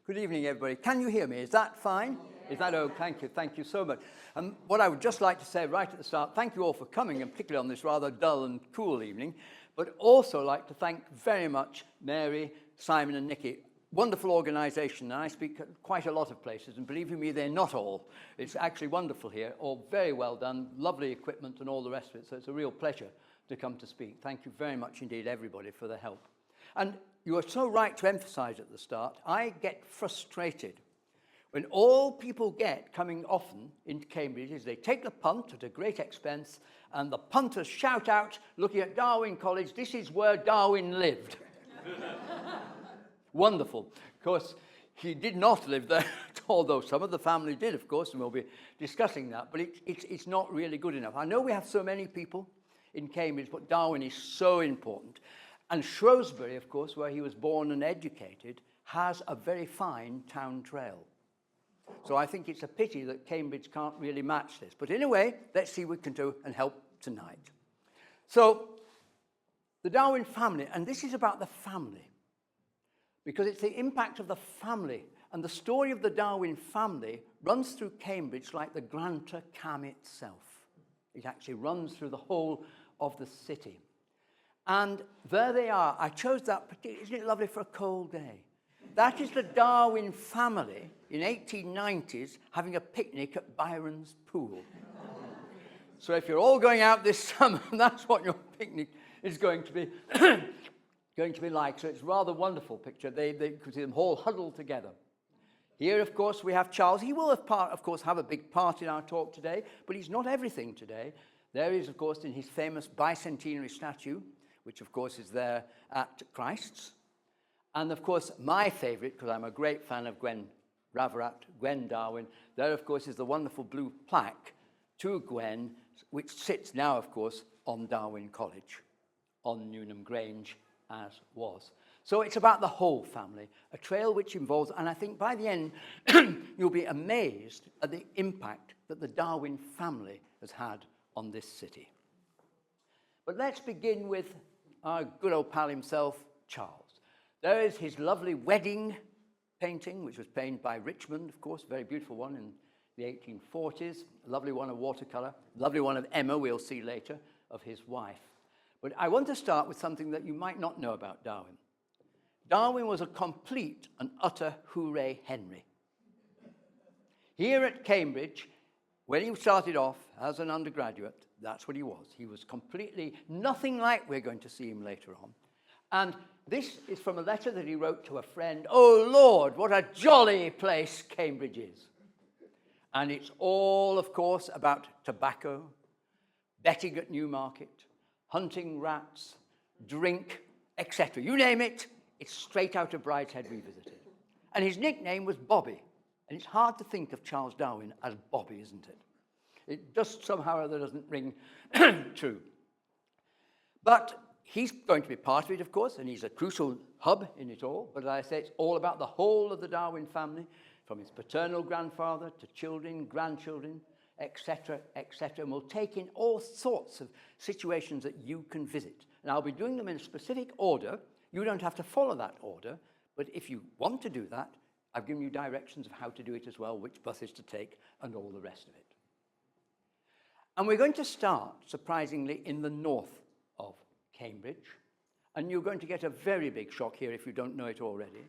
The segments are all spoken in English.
Good evening, everybody. Can you hear me? Is that fine? Is that okay? Thank you so much. What I would just like to say right at the start, thank you all for coming, and particularly on this rather dull and cool evening, but also like to thank very much Mary, Simon and Nikki. Wonderful organisation, and I speak at quite a lot of places, and believe you me, they're not all. It's actually wonderful here, all very well done, lovely equipment and all the rest of it, so it's a real pleasure to come to speak. Thank you very much indeed, everybody, for the help. And you are so right to emphasise at the start, I get frustrated when all people get coming often into Cambridge is they take the punt at a great expense, and the punters shout out, looking at Darwin College, this is where Darwin lived. Wonderful. Of course, he did not live there, although some of the family did, of course, and we'll be discussing that, but it's not really good enough. I know we have so many people in Cambridge, but Darwin is so important. And Shrewsbury, of course, where he was born and educated, has a very fine town trail. So I think it's a pity that Cambridge can't really match this. But in a way, let's see what we can do and help tonight. So, the Darwin family, and this is about the family, because it's the impact of the family. And the story of the Darwin family runs through Cambridge like the Granta-Cam itself. It actually runs through the whole of the city. And there they are. I chose that particular, isn't it lovely for a cold day? That is the Darwin family in 1890s having a picnic at Byron's pool. So if you're all going out this summer, that's what your picnic is going to be like. So it's a rather wonderful picture. They could see them all huddled together. Here, of course, we have Charles. He will, of course, have a big part in our talk today, but he's not everything today. There is, of course, in his famous bicentenary statue, which, of course, is there at Christ's. And, of course, my favourite, because I'm a great fan of Gwen Darwin, there, of course, is the wonderful blue plaque to Gwen, which sits now, of course, on Darwin College, on Newnham Grange, as was. So it's about the whole family, a trail which involves, and I think by the end, you'll be amazed at the impact that the Darwin family has had on this city. But let's begin with our good old pal himself, Charles. There is his lovely wedding painting, which was painted by Richmond, of course, very beautiful one in the 1840s, a lovely one of watercolour, lovely one of Emma, we'll see later, of his wife. But I want to start with something that you might not know about Darwin. Darwin was a complete and utter hooray Henry. Here at Cambridge, when he started off as an undergraduate, that's what he was. He was completely nothing like we're going to see him later on. And this is from a letter that he wrote to a friend. Oh, Lord, what a jolly place Cambridge is. And it's all, of course, about tobacco, betting at Newmarket, hunting rats, drink, etc. You name it, it's straight out of Brideshead Revisited. And his nickname was Bobby. And it's hard to think of Charles Darwin as Bobby, isn't it? It just somehow or other doesn't ring true. But he's going to be part of it, of course, and he's a crucial hub in it all. But as I say, it's all about the whole of the Darwin family, from his paternal grandfather to children, grandchildren, etc., etc. And we'll take in all sorts of situations that you can visit. And I'll be doing them in a specific order. You don't have to follow that order, but if you want to do that, I've given you directions of how to do it as well, which buses to take, and all the rest of it. And we're going to start, surprisingly, in the north of Cambridge. And you're going to get a very big shock here if you don't know it already,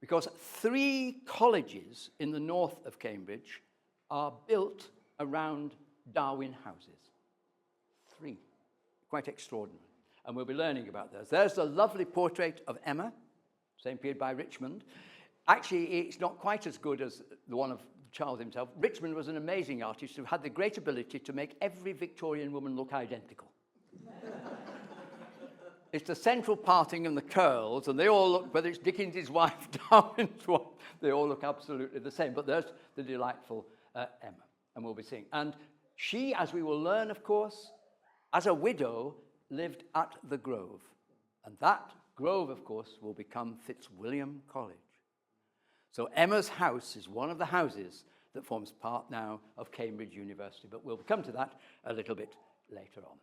because 3 colleges in the north of Cambridge are built around Darwin houses. 3. Quite extraordinary. And we'll be learning about those. There's the lovely portrait of Emma, same period by Richmond. Actually, it's not quite as good as the one of Charles himself. Richmond was an amazing artist who had the great ability to make every Victorian woman look identical. It's the central parting and the curls, and they all look, whether it's Dickens' wife, Darwin's wife, they all look absolutely the same. But there's the delightful Emma, and we'll be seeing. And she, as we will learn, of course, as a widow, lived at the Grove. And that Grove, of course, will become Fitzwilliam College. So Emma's house is one of the houses that forms part now of Cambridge University, but we'll come to that a little bit later on.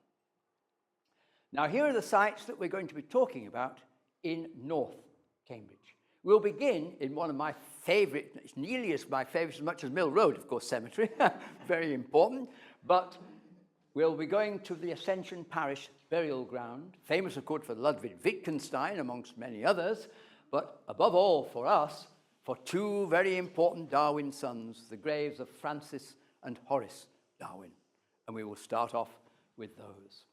Now, here are the sites that we're going to be talking about in North Cambridge. We'll begin in one of my favourite, it's nearly as my favourite as much as Mill Road, of course, cemetery, very important, but we'll be going to the Ascension Parish burial ground, famous, of course, for Ludwig Wittgenstein, amongst many others, but above all for us, for two very important Darwin sons, the graves of Francis and Horace Darwin. And we will start off with those.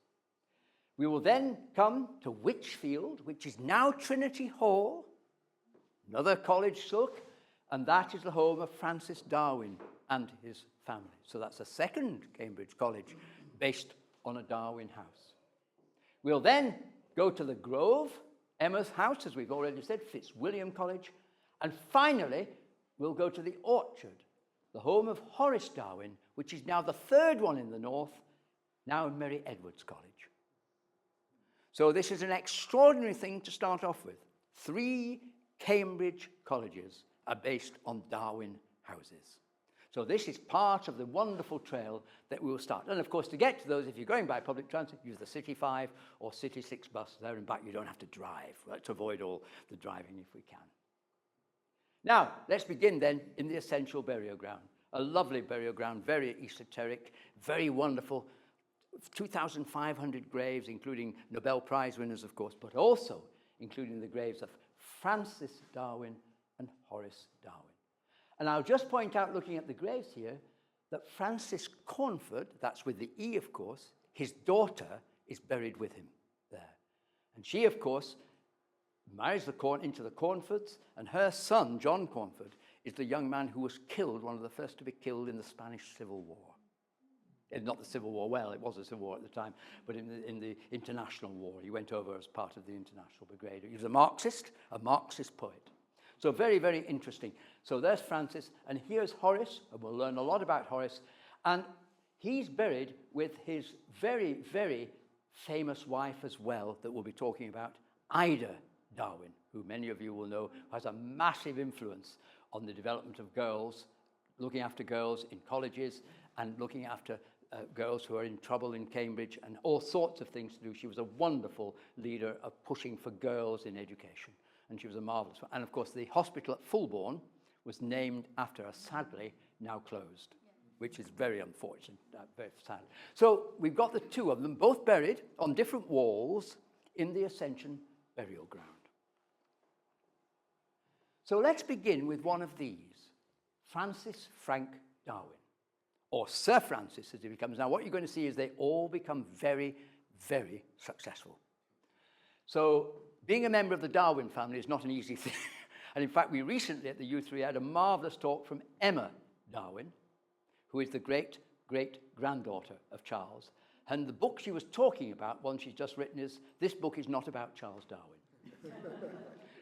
We will then come to Wychfield, which is now Trinity Hall, another college silk, and that is the home of Francis Darwin and his family. So that's a second Cambridge college based on a Darwin house. We'll then go to the Grove, Emma's house, as we've already said, Fitzwilliam College, and finally we'll go to the Orchard, the home of Horace Darwin, which is now the third one in the north, now Mary Edwards College. So this is an extraordinary thing to start off with. 3 Cambridge colleges are based on Darwin houses. So this is part of the wonderful trail that we will start. And of course, to get to those, if you're going by public transport, use the City 5 or City 6 bus there and back. You don't have to drive. Let's avoid all the driving if we can. Now, let's begin then in the Essential Burial Ground. A lovely burial ground, very esoteric, very wonderful. 2,500 graves, including Nobel Prize winners, of course, but also including the graves of Francis Darwin and Horace Darwin. And I'll just point out, looking at the graves here, that Francis Cornford, that's with the E, of course, his daughter is buried with him there. And she, of course, marries into the Cornfords, and her son, John Cornford, is the young man who was killed, one of the first to be killed in the Spanish Civil War. Not the Civil War, well, it was a civil war at the time, but in the International War. He went over as part of the International Brigade. He was a Marxist poet. So very, very interesting. So there's Francis, and here's Horace, and we'll learn a lot about Horace. And he's buried with his very, very famous wife as well, that we'll be talking about, Ida Darwin, who many of you will know has a massive influence on the development of girls, looking after girls in colleges and looking after girls who are in trouble in Cambridge and all sorts of things to do. She was a wonderful leader of pushing for girls in education, and she was a marvellous one. And of course, the hospital at Fulbourn was named after her, sadly now closed, which is very unfortunate, very sad. So we've got the two of them, both buried on different walls in the Ascension Burial Ground. So let's begin with one of these, Francis Frank Darwin, or Sir Francis as he becomes. Now what you're going to see is they all become very, very successful. So being a member of the Darwin family is not an easy thing. And in fact, we recently at the U3 had a marvellous talk from Emma Darwin, who is the great-great-granddaughter of Charles. And the book she was talking about, one she's just written, is This Book Is Not About Charles Darwin.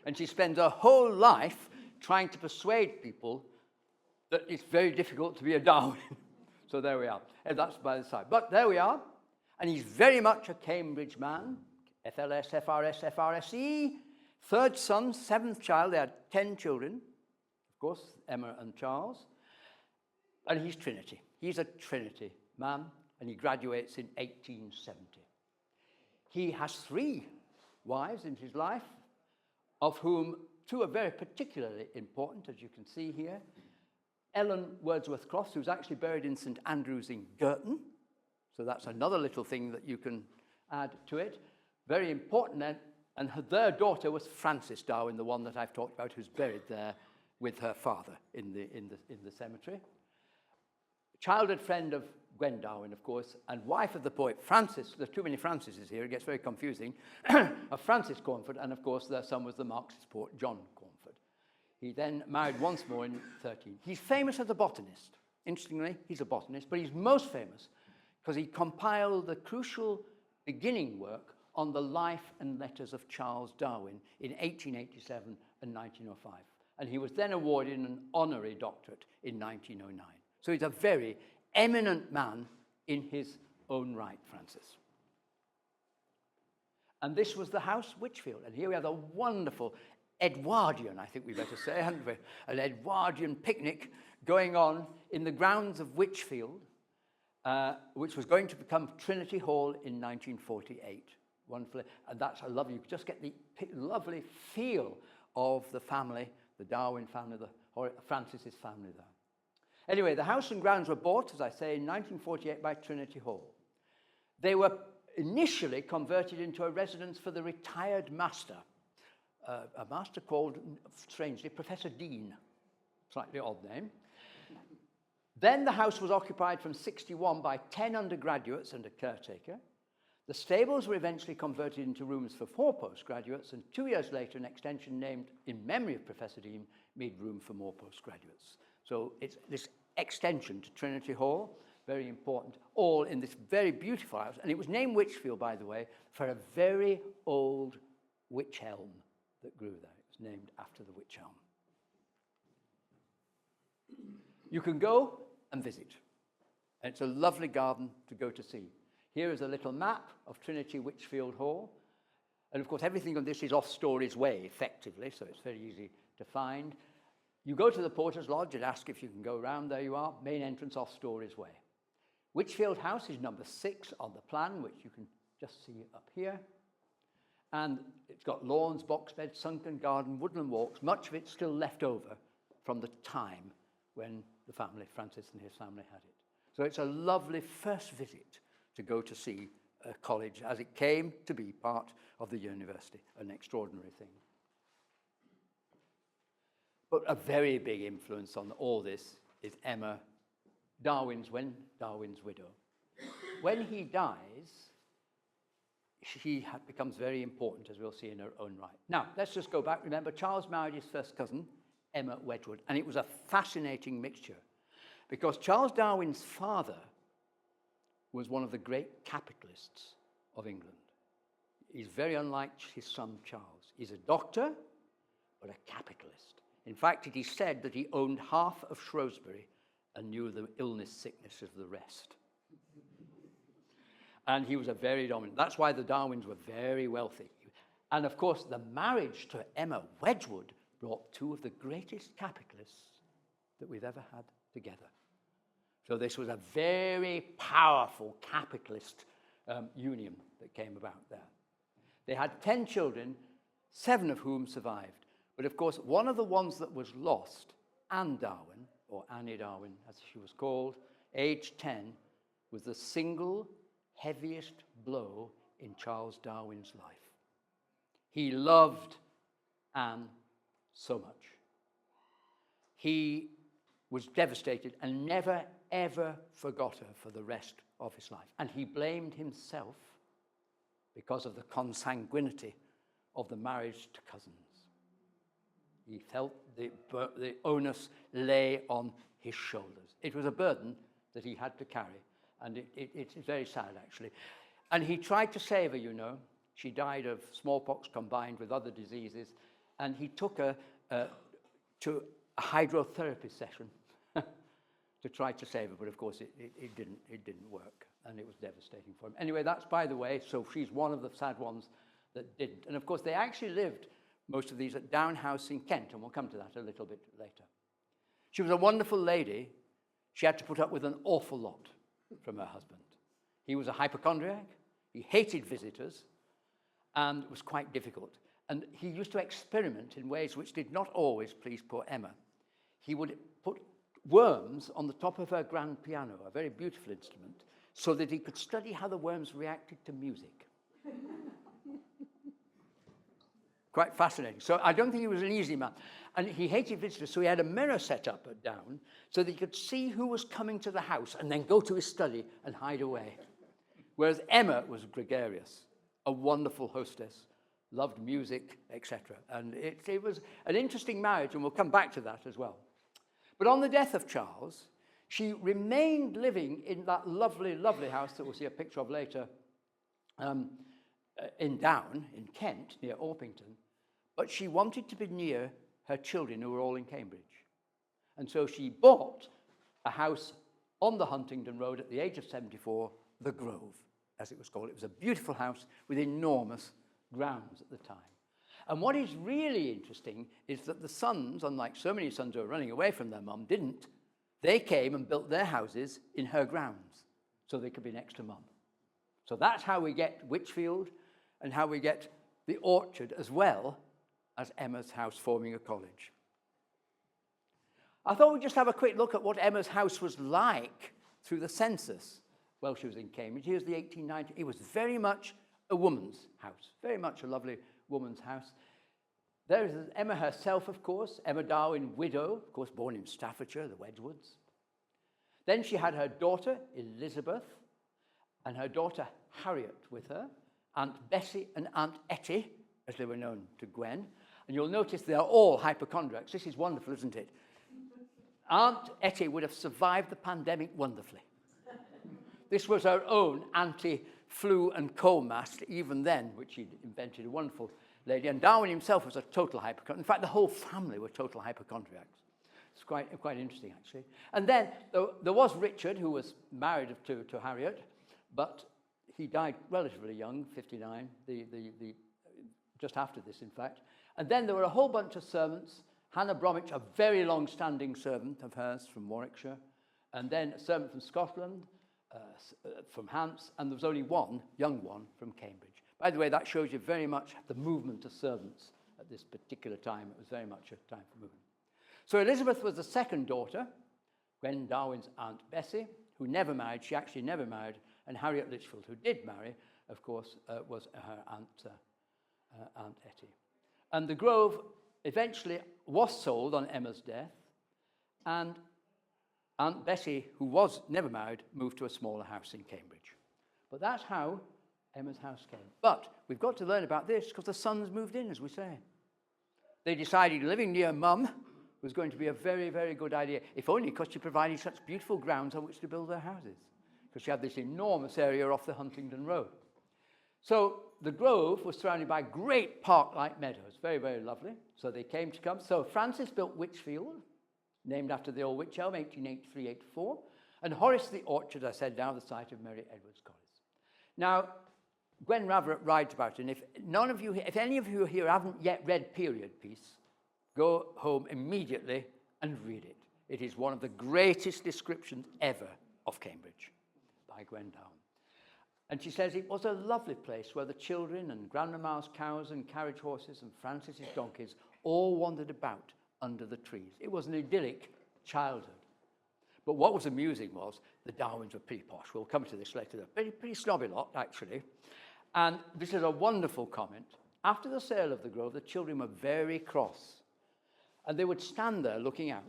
And she spends her whole life trying to persuade people that it's very difficult to be a Darwin. So there we are. And that's by the side. But there we are. And he's very much a Cambridge man. FLS, FRS, FRSE. Third son, seventh child. They had 10 children. Of course, Emma and Charles. And he's Trinity. He's a Trinity man. And he graduates in 1870. He has 3 wives in his life, of whom 2 are very particularly important, as you can see here. Ellen Wordsworth Crofts, who's actually buried in St Andrews in Girton. So that's another little thing that you can add to it. Very important then. And their daughter was Frances Darwin, the one that I've talked about, who's buried there with her father in the cemetery. Childhood friend of Gwen Darwin, of course, and wife of the poet Francis. There's too many Francises here, it gets very confusing. Of Francis Cornford, and of course their son was the Marxist poet John Cornford. He then married once more in 13. He's famous as a botanist. Interestingly, he's a botanist, but he's most famous because he compiled the crucial beginning work on the life and letters of Charles Darwin in 1887 and 1905. And he was then awarded an honorary doctorate in 1909. So he's a very eminent man in his own right, Francis. And this was the house Wychfield. And here we have a wonderful Edwardian, I think we better say, haven't we? An Edwardian picnic going on in the grounds of Wychfield, which was going to become Trinity Hall in 1948. Wonderfully, and that's a lovely, you just get the lovely feel of the family, the Darwin family, Francis's family there. Anyway, the house and grounds were bought, as I say, in 1948 by Trinity Hall. They were initially converted into a residence for the retired master, a master called, strangely, Professor Dean, slightly odd name. Then the house was occupied from 61 by 10 undergraduates and a caretaker. The stables were eventually converted into rooms for 4 postgraduates, and 2 years later, an extension named in memory of Professor Dean made room for more postgraduates. So it's this extension to Trinity Hall, very important, all in this very beautiful house. And it was named Wychfield, by the way, for a very old wych elm that grew there. It was named after the wych elm. You can go and visit. And it's a lovely garden to go to see. Here is a little map of Trinity Wychfield Hall. And of course, everything on this is off Storey's Way, effectively, so it's very easy to find. You go to the Porter's Lodge and ask if you can go around. There you are, main entrance off Storey's Way. Wychfield House is number 6 on the plan, which you can just see up here. And it's got lawns, box beds, sunken garden, woodland walks, much of it still left over from the time when the family, Francis and his family, had it. So it's a lovely first visit to go to see a college as it came to be part of the university, an extraordinary thing. But a very big influence on all this is Emma, Darwin's widow. When he dies, she becomes very important, as we'll see in her own right. Now, let's just go back. Remember, Charles married his first cousin, Emma Wedgwood, and it was a fascinating mixture because Charles Darwin's father was one of the great capitalists of England. He's very unlike his son Charles. He's a doctor, but a capitalist. In fact, it is said that he owned half of Shrewsbury and knew the illness, sickness of the rest. And he was a very dominant. That's why the Darwins were very wealthy. And of course, the marriage to Emma Wedgwood brought 2 of the greatest capitalists that we've ever had together. So this was a very powerful capitalist union that came about there. They had 10 children, 7 of whom survived. But of course, one of the ones that was lost, Anne Darwin, or Annie Darwin as she was called, aged 10, was the single heaviest blow in Charles Darwin's life. He loved Anne so much. He was devastated and never, ever forgot her for the rest of his life. And he blamed himself because of the consanguinity of the marriage to cousins. He felt the onus lay on his shoulders. It was a burden that he had to carry, and it's very sad, actually. And he tried to save her, you know. She died of smallpox combined with other diseases, and he took her to a hydrotherapy session to try to save her, but of course it didn't work, and it was devastating for him. Anyway, that's by the way, so she's one of the sad ones that didn't. And of course, they actually lived, most of these, at Down House in Kent, and we'll come to that a little bit later. She was a wonderful lady. She had to put up with an awful lot from her husband. He was a hypochondriac. He hated visitors, and it was quite difficult. And he used to experiment in ways which did not always please poor Emma. He would put worms on the top of her grand piano, a very beautiful instrument, so that he could study how the worms reacted to music. Quite fascinating. So I don't think he was an easy man. And he hated visitors, so he had a mirror set up at Down so that he could see who was coming to the house and then go to his study and hide away. Whereas Emma was gregarious, a wonderful hostess, loved music, etc. And it was an interesting marriage, and we'll come back to that as well. But on the death of Charles, she remained living in that lovely, lovely house that we'll see a picture of later in Down, in Kent, near Orpington. But she wanted to be near her children who were all in Cambridge. And so she bought a house on the Huntingdon Road at the age of 74, the Grove, as it was called. It was a beautiful house with enormous grounds at the time. And what is really interesting is that the sons, unlike so many sons who were running away from their mum, didn't. They came and built their houses in her grounds so they could be next to mum. So that's how we get Wychfield and how we get the orchard as well as Emma's house, forming a college. I thought we'd just have a quick look at what Emma's house was like through the census while she was in Cambridge. Here's the 1890. It was very much a woman's house, very much a lovely woman's house. There is Emma herself, of course, Emma Darwin, widow, of course, born in Staffordshire, the Wedgwoods. Then she had her daughter, Elizabeth, and her daughter, Harriet, with her, Aunt Bessie and Aunt Etty, as they were known to Gwen. And you'll notice they are all hypochondriacs. This is wonderful, isn't it? Aunt Etty would have survived the pandemic wonderfully. This was her own anti-flu and cold mask, even then, which he'd invented, a wonderful lady. And Darwin himself was a total hypochondriac. In fact, the whole family were total hypochondriacs. It's quite interesting, actually. And then there was Richard, who was married to Harriet, but he died relatively young, 59, just after this, in fact. And then there were a whole bunch of servants. Hannah Bromwich, a very long-standing servant of hers from Warwickshire, and then a servant from Scotland, from Hants, and there was only one, young one, from Cambridge. By the way, that shows you very much the movement of servants at this particular time. It was very much a time for movement. So Elizabeth was the second daughter, Gwen Darwin's Aunt Bessie, who never married. She actually never married. And Harriet Litchfield, who did marry, of course, was her Aunt Etty. And the Grove eventually was sold on Emma's death, and Aunt Bessie, who was never married, moved to a smaller house in Cambridge. But that's how Emma's house came. But we've got to learn about this because the sons moved in, as we say. They decided living near Mum was going to be a very, very good idea, if only because she provided such beautiful grounds on which to build their houses, because she had this enormous area off the Huntingdon Road. So the Grove was surrounded by great park-like meadows, very, very lovely. So they came to come. So Francis built Witchfield, named after the old witch elm, 1883-84. And Horace the Orchard, I said, now the site of Mary Edwards College. Now, Gwen Raverett writes about it, and if any of you here haven't yet read Period Piece, go home immediately and read it. It is one of the greatest descriptions ever of Cambridge by Gwen Darwin. And she says it was a lovely place where the children and Grandmama's cows and carriage horses and Francis's donkeys all wandered about under the trees. It was an idyllic childhood. But what was amusing was the Darwins were pretty posh. We'll come to this later. They're pretty snobby lot, actually. And this is a wonderful comment. After the sale of the Grove, the children were very cross. And they would stand there looking out.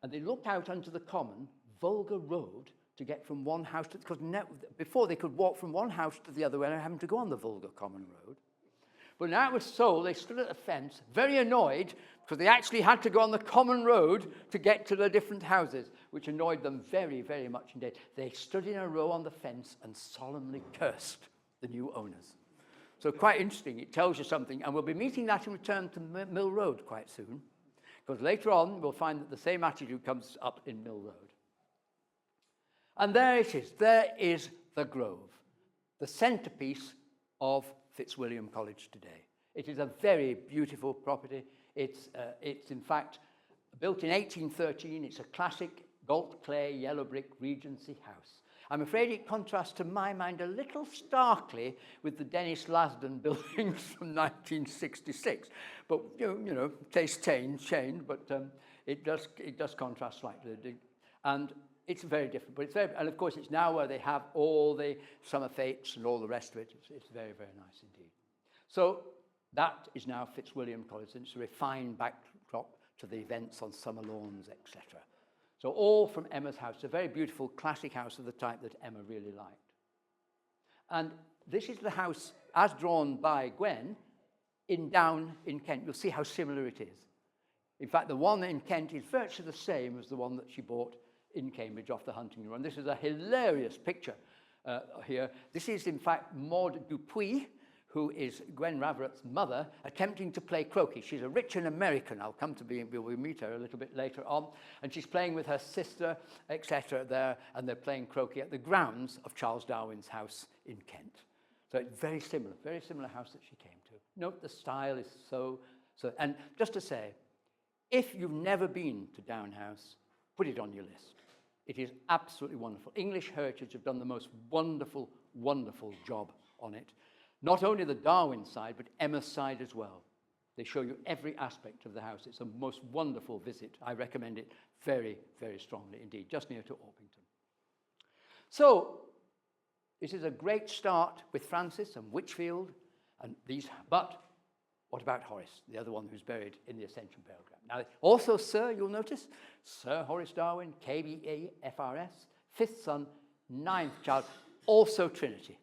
And they looked out onto the common, vulgar road to get from one house to... Because before they could walk from one house to the other without having to go on the vulgar common road. But now it was sold, they stood at the fence, very annoyed, because they actually had to go on the common road to get to the different houses, which annoyed them very, very much indeed. They stood in a row on the fence and solemnly cursed the new owners. So quite interesting, it tells you something, and we'll be meeting that in return to Mill Road quite soon, because later on we'll find that the same attitude comes up in Mill Road. And there it is, there is the Grove, the centrepiece of Fitzwilliam College today. It is a very beautiful property. It's in fact built in 1813. It's a classic galt clay yellow brick Regency house. I'm afraid it contrasts to my mind a little starkly with the Dennis Lasden buildings from 1966. But you know, taste change, but it does contrast slightly. And it's very different, but and of course it's now where they have all the summer fetes and all the rest of it. It's very, very nice indeed. So that is now Fitzwilliam College, and it's a refined backdrop to the events on summer lawns, etc. So all from Emma's house, a very beautiful classic house of the type that Emma really liked. And this is the house as drawn by Gwen down in Kent. You'll see how similar it is. In fact, the one in Kent is virtually the same as the one that she bought in Cambridge off the Huntingdon Road. This is a hilarious picture here. This is, in fact, Maud Dupuy, who is Gwen Raverett's mother, attempting to play croquet. She's a rich and American. We'll meet her a little bit later on. And she's playing with her sister, etc. there, and they're playing croquet at the grounds of Charles Darwin's house in Kent. So it's very similar house that she came to. Note the style is so. And just to say, if you've never been to Down House, put it on your list. It is absolutely wonderful. English Heritage have done the most wonderful, wonderful job on it. Not only the Darwin side, but Emma's side as well. They show you every aspect of the house. It's a most wonderful visit. I recommend it very, very strongly indeed, just near to Orpington. So, this is a great start with Francis and Whitchfield and these, but what about Horace, the other one who's buried in the Ascension Burial Ground? Now, also Sir, you'll notice, Sir Horace Darwin, KBE, FRS, 5th son, 9th child, also Trinity.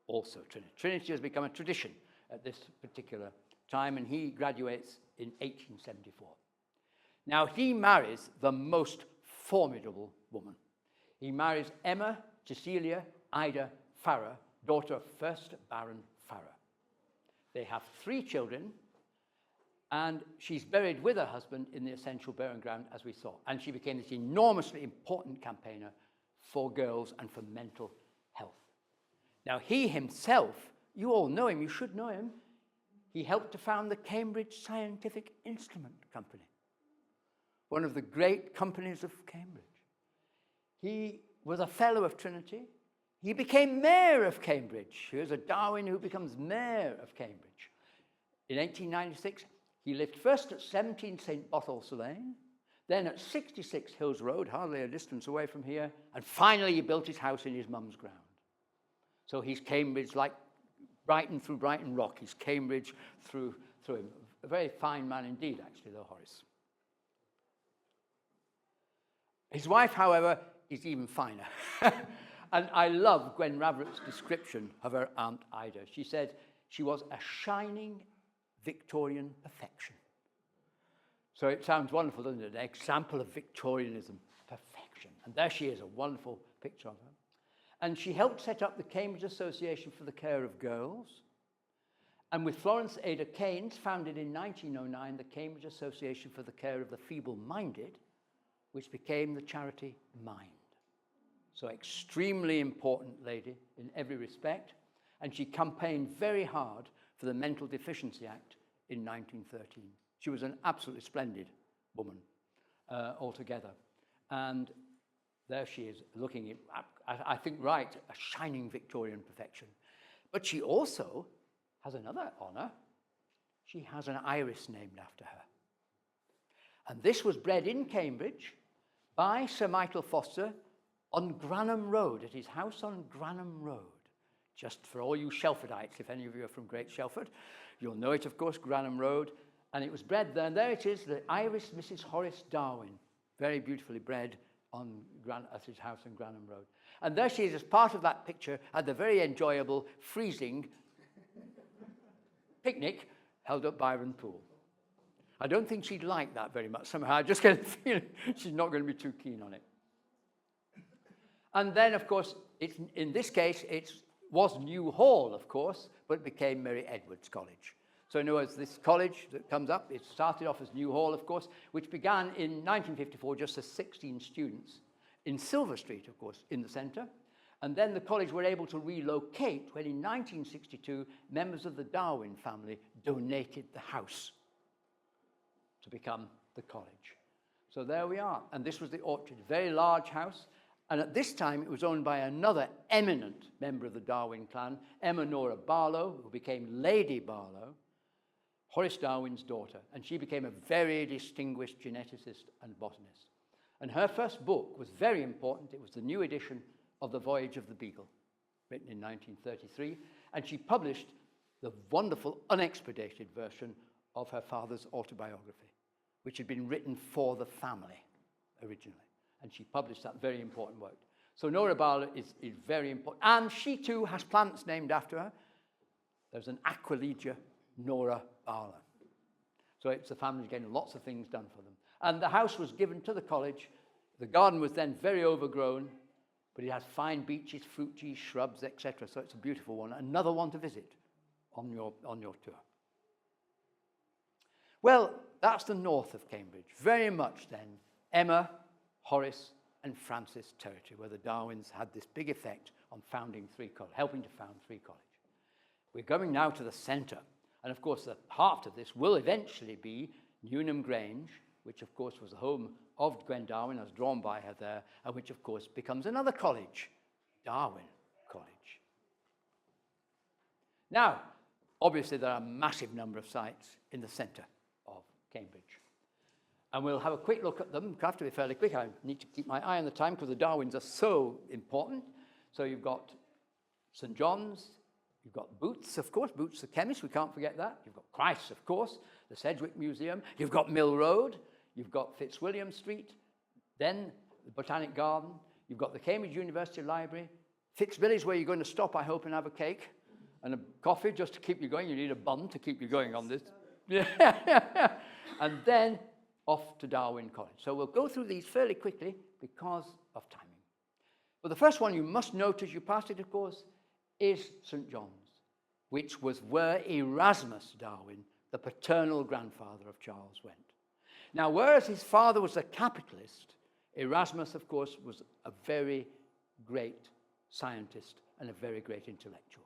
Also Trinity. Trinity has become a tradition at this particular time, and he graduates in 1874. Now, he marries the most formidable woman. He marries Emma Cecilia Ida Farrer, daughter of 1st Baron Farrer. They have 3 children, and she's buried with her husband in the Ascension Burial Ground, as we saw. And she became this enormously important campaigner for girls and for mental health. Now, he himself, you all know him, you should know him, he helped to found the Cambridge Scientific Instrument Company, one of the great companies of Cambridge. He was a fellow of Trinity. He became mayor of Cambridge. Here's a Darwin who becomes mayor of Cambridge. In 1896, he lived first at 17 St. Botolph's Lane, then at 66 Hills Road, hardly a distance away from here, and finally he built his house in his mum's ground. So he's Cambridge, like Brighton through Brighton Rock. He's Cambridge through him. A very fine man indeed, actually, though, Horace. His wife, however, is even finer. And I love Gwen Raverett's description of her Aunt Ida. She said she was a shining Victorian perfection. So it sounds wonderful, doesn't it? An example of Victorianism, perfection. And there she is, a wonderful picture of her. And she helped set up the Cambridge Association for the Care of Girls. And with Florence Ada Keynes, founded in 1909, the Cambridge Association for the Care of the Feeble-Minded, which became the charity Mind. So extremely important lady in every respect. And she campaigned very hard for the Mental Deficiency Act in 1913. She was an absolutely splendid woman altogether. And there she is, looking at, I think, right, a shining Victorian perfection. But she also has another honour. She has an iris named after her. And this was bred in Cambridge by Sir Michael Foster on Granham Road, at his house on Granham Road. Just for all you Shelfordites, if any of you are from Great Shelford, you'll know it, of course, Granham Road. And it was bred there, and there it is, the Iris Mrs. Horace Darwin, very beautifully bred at his house on Granham Road. And there she is, as part of that picture, at the very enjoyable, freezing picnic held at Byron Pool. I don't think she'd like that very much somehow. I just get the feeling she's not going to be too keen on it. And then, of course, in this case, it was New Hall, of course, but it became Mary Edwards College. So in other words, this college that comes up, it started off as New Hall, of course, which began in 1954 just as 16 students in Silver Street, of course, in the centre. And then the college were able to relocate when in 1962, members of the Darwin family donated the house to become the college. So there we are. And this was the orchard, very large house. And at this time, it was owned by another eminent member of the Darwin clan, Emma Nora Barlow, who became Lady Barlow, Horace Darwin's daughter. And she became a very distinguished geneticist and botanist. And her first book was very important. It was the new edition of The Voyage of the Beagle, written in 1933. And she published the wonderful, unexpurgated version of her father's autobiography, which had been written for the family originally. And she published that very important work. So Nora Barlow is very important. And she, too, has plants named after her. There's an Aquilegia Nora Barlow. So it's the family getting lots of things done for them. And the house was given to the college. The garden was then very overgrown, but it has fine beeches, fruit trees, shrubs, etc. So it's a beautiful one. Another one to visit on your tour. Well, that's the north of Cambridge. Very much then, Emma, Horace, and Francis territory, where the Darwins had this big effect on founding helping to found 3 colleges. We're going now to the centre. And of course, the heart of this will eventually be Newnham Grange, which of course was the home of Gwen Darwin, as drawn by her there, and which of course becomes another college, Darwin College. Now, obviously there are a massive number of sites in the centre of Cambridge. And we'll have a quick look at them. I have to be fairly quick. I need to keep my eye on the time because the Darwins are so important. So you've got St. John's, you've got Boots, of course, Boots the chemist, we can't forget that. You've got Christ's, of course, the Sedgwick Museum. You've got Mill Road, you've got Fitzwilliam Street, then the Botanic Garden. You've got the Cambridge University Library. Fitzbilly's where you're going to stop, I hope, and have a cake and a coffee just to keep you going. You need a bun to keep you going on this. Yeah. And then off to Darwin College. So we'll go through these fairly quickly because of timing. But the first one you must note as you pass it, of course, is St. John's, which was where Erasmus Darwin, the paternal grandfather of Charles, went. Now, whereas his father was a capitalist, Erasmus, of course, was a very great scientist and a very great intellectual.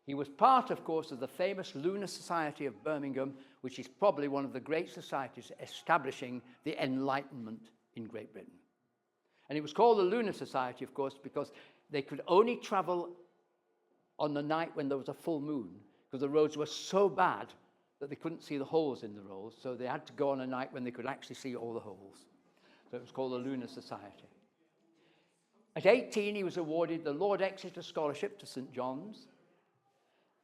He was part, of course, of the famous Lunar Society of Birmingham, which is probably one of the great societies establishing the Enlightenment in Great Britain. And it was called the Lunar Society, of course, because they could only travel on the night when there was a full moon, because the roads were so bad that they couldn't see the holes in the roads, so they had to go on a night when they could actually see all the holes. So it was called the Lunar Society. At 18, he was awarded the Lord Exeter Scholarship to St. John's,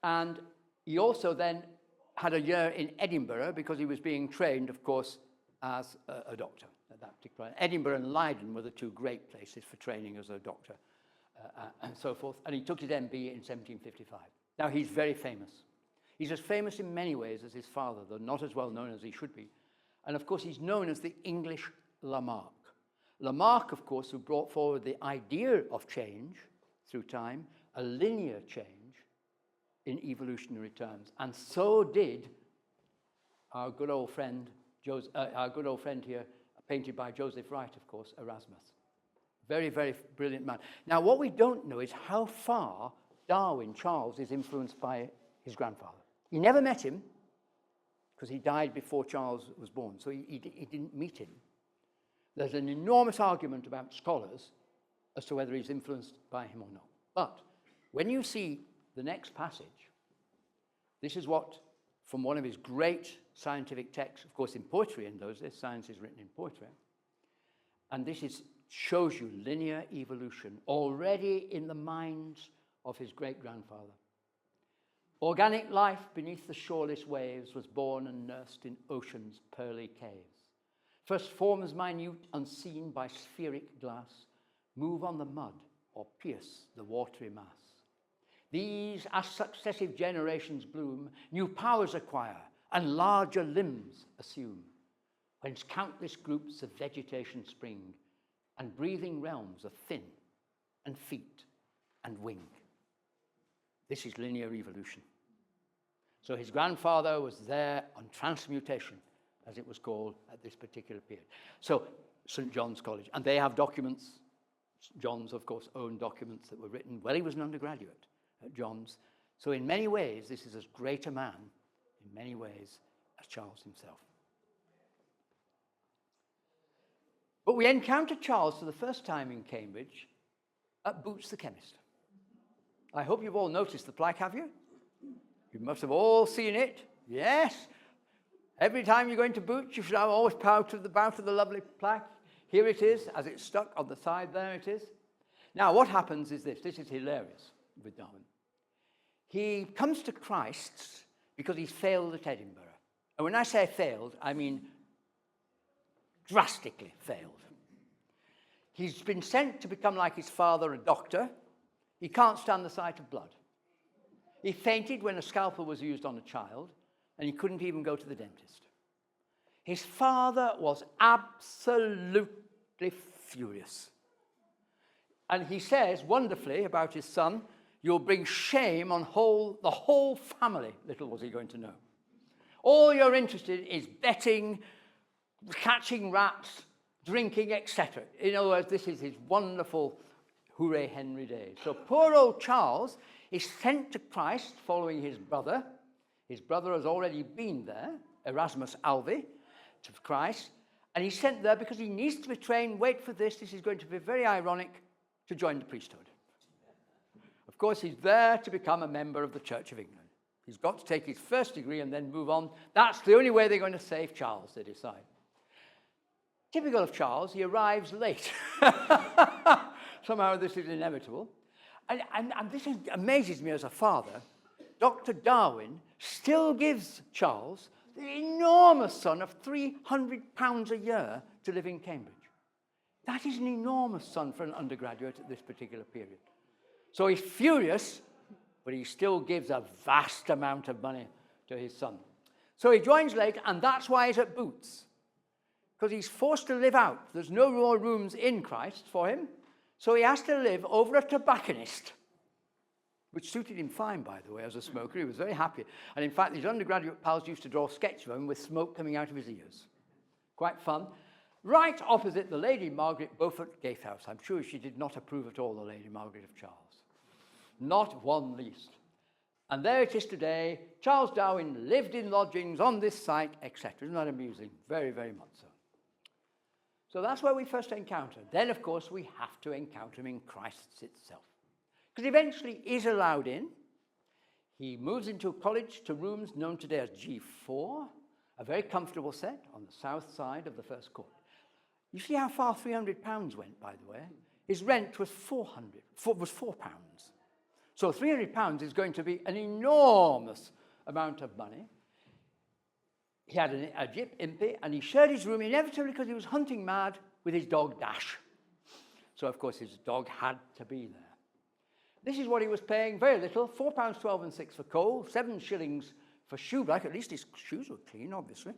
and he also then had a year in Edinburgh because he was being trained, of course, as a doctor at that particular time. Edinburgh and Leiden were the two great places for training as a doctor and so forth. And he took his MB in 1755. Now, he's very famous. He's as famous in many ways as his father, though not as well known as he should be. And, of course, he's known as the English Lamarck. Lamarck, of course, who brought forward the idea of change through time, a linear change, in evolutionary terms, and so did our good old friend here, painted by Joseph Wright, of course, Erasmus. Very, very brilliant man. Now, what we don't know is how far Darwin, Charles, is influenced by his grandfather. He never met him because he died before Charles was born, so he didn't meet him. There's an enormous argument about scholars as to whether he's influenced by him or not. But when you see the next passage, this is what, from one of his great scientific texts, of course in poetry in those days, science is written in poetry, and this shows you linear evolution already in the minds of his great-grandfather. Organic life beneath the shoreless waves was born and nursed in ocean's pearly caves. First forms minute, unseen by spheric glass, move on the mud or pierce the watery mass. These, as successive generations bloom, new powers acquire and larger limbs assume, whence countless groups of vegetation spring, and breathing realms of fin and feet and wing. This is linear evolution. So his grandfather was there on transmutation, as it was called at this particular period. So St. John's College, and they have documents. St. John's, of course, own documents that were written while he was an undergraduate at John's. So in many ways, this is as great a man, in many ways, as Charles himself. But we encountered Charles for the first time in Cambridge at Boots the chemist. I hope you've all noticed the plaque, have you? You must have all seen it. Yes. Every time you go into Boots, you should have always bow to the lovely plaque. Here it is, as it's stuck on the side, there it is. Now, what happens is this. This is hilarious with Darwin. He comes to Christ's because he's failed at Edinburgh. And when I say failed, I mean drastically failed. He's been sent to become like his father, a doctor. He can't stand the sight of blood. He fainted when a scalpel was used on a child, and he couldn't even go to the dentist. His father was absolutely furious. And he says wonderfully about his son, "You'll bring shame on the whole family," little was he going to know. All you're interested in is betting, catching rats, drinking, etc. In other words, this is his wonderful hooray Henry days. So poor old Charles is sent to Christ following his brother. His brother has already been there, Erasmus Alvey, to Christ. And he's sent there because he needs to be trained, wait for this is going to be very ironic, to join the priesthood. Of course, he's there to become a member of the Church of England. He's got to take his first degree and then move on. That's the only way they're going to save Charles, they decide. Typical of Charles, he arrives late. Somehow this is inevitable. And this amazes me as a father. Dr. Darwin still gives Charles the enormous sum of £300 a year to live in Cambridge. That is an enormous sum for an undergraduate at this particular period. So he's furious, but he still gives a vast amount of money to his son. So he joins late, and that's why he's at Boots, because he's forced to live out. There's no more rooms in Christ for him, so he has to live over a tobacconist, which suited him fine, by the way, as a smoker. He was very happy. And in fact, his undergraduate pals used to draw sketches of him with smoke coming out of his ears. Quite fun. Right opposite the Lady Margaret Beaufort Gatehouse. I'm sure she did not approve at all, the Lady Margaret of Charles. Not one least. And there it is today. Charles Darwin lived in lodgings on this site, etc. Isn't that amusing? Very, very much so. So that's where we first encounter. Then, of course, we have to encounter him in Christ's itself. Because eventually he's allowed in. He moves into college to rooms known today as G4, a very comfortable set on the south side of the first court. You see how far £300 went, by the way? His rent was £4. So £300 is going to be an enormous amount of money. He had a Gyp Impey, and he shared his room inevitably because he was hunting mad with his dog Dash. So, of course, his dog had to be there. This is what he was paying, very little, £4.12 and 6 for coal, 7 shillings for shoeblake, at least his shoes were clean, obviously,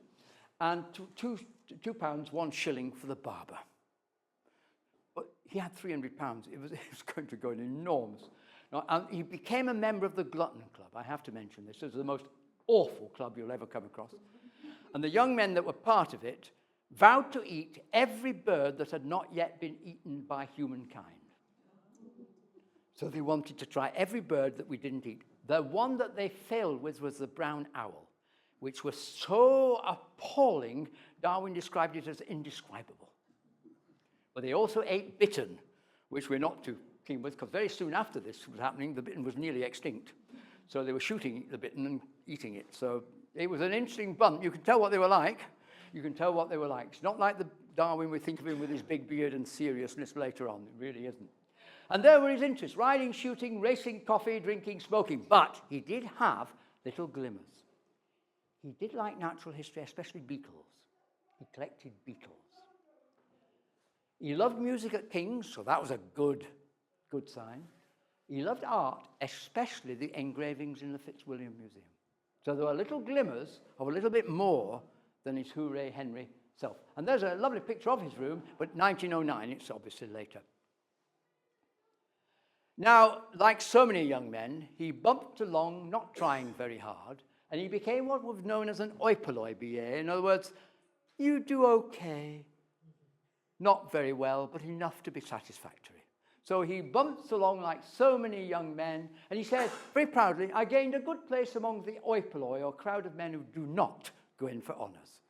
and £2, 1 shilling for the barber. But he had £300. It was going to go an enormous. Now, and he became a member of the Glutton Club. I have to mention this. This is the most awful club you'll ever come across. And the young men that were part of it vowed to eat every bird that had not yet been eaten by humankind. So they wanted to try every bird that we didn't eat. The one that they failed with was the brown owl, which was so appalling, Darwin described it as indescribable. But they also ate bittern, which we're not too keen with, because very soon after this was happening, the bittern was nearly extinct. So they were shooting the bittern and eating it. So it was an interesting bunch. You can tell what they were like. You can tell what they were like. It's not like the Darwin we think of him with his big beard and seriousness later on. It really isn't. And there were his interests: riding, shooting, racing, coffee, drinking, smoking. But he did have little glimmers. He did like natural history, especially beetles. He collected beetles. He loved music at King's, so that was a good sign. He loved art, especially the engravings in the Fitzwilliam Museum. So there were little glimmers of a little bit more than his hooray Henry self. And there's a lovely picture of his room, but 1909, it's obviously later. Now, like so many young men, he bumped along, not trying very hard, and he became what was known as an oipoloi BA. In other words, you do okay. Not very well, but enough to be satisfactory. So he bumps along like so many young men, and he says very proudly, I gained a good place among the oipoloi, or crowd of men who do not go in for honours.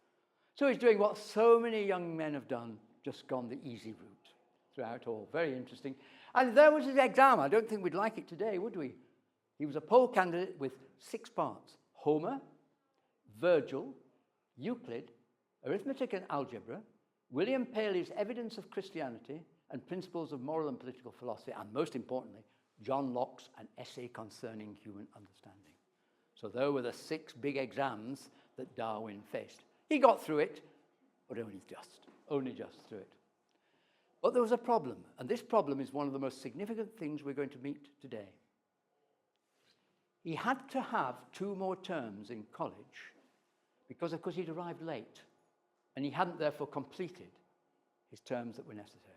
So he's doing what so many young men have done, just gone the easy route throughout all. Very interesting. And there was his exam. I don't think we'd like it today, would we? He was a poll candidate with 6 parts: Homer, Virgil, Euclid, Arithmetic and Algebra, William Paley's Evidence of Christianity, and Principles of Moral and Political Philosophy, and most importantly, John Locke's An Essay Concerning Human Understanding. So there were the 6 big exams that Darwin faced. He got through it, but only just through it. But there was a problem, and this problem is one of the most significant things we're going to meet today. He had to have 2 more terms in college because, of course, he'd arrived late, and he hadn't therefore completed his terms that were necessary.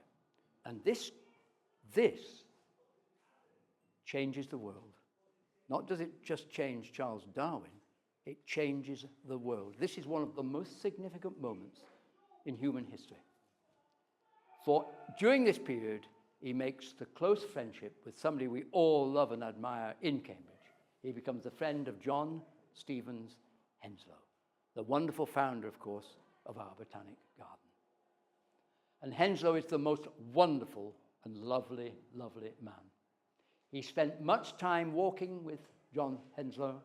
And this changes the world. Not does it just change Charles Darwin, it changes the world. This is one of the most significant moments in human history. For during this period, he makes the close friendship with somebody we all love and admire in Cambridge. He becomes the friend of John Stevens Henslow, the wonderful founder, of course, of our Botanic Garden. And Henslow is the most wonderful and lovely, lovely man. He spent much time walking with John Henslow,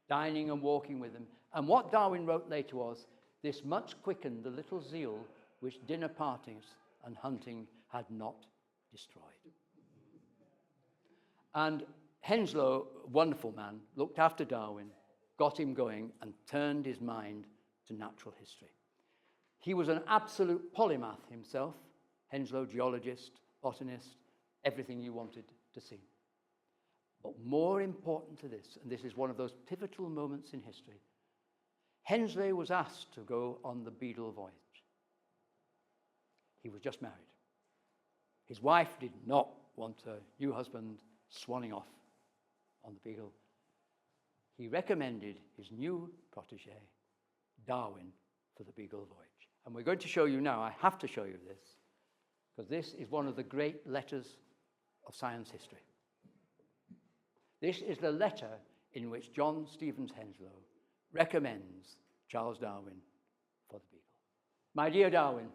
dining and walking with them. And what Darwin wrote later was, this much quickened the little zeal which dinner parties and hunting had not destroyed. And Henslow, wonderful man, looked after Darwin, got him going, and turned his mind to natural history. He was an absolute polymath himself, Henslow, geologist, botanist, everything you wanted to see. But more important to this, and this is one of those pivotal moments in history, Henslow was asked to go on the Beagle voyage. He was just married. His wife did not want her new husband swanning off on the Beagle. He recommended his new protege, Darwin, for the Beagle voyage. And we're going to show you now, I have to show you this, because this is one of the great letters of science history. This is the letter in which John Stevens Henslow recommends Charles Darwin for the Beagle. My dear Darwin,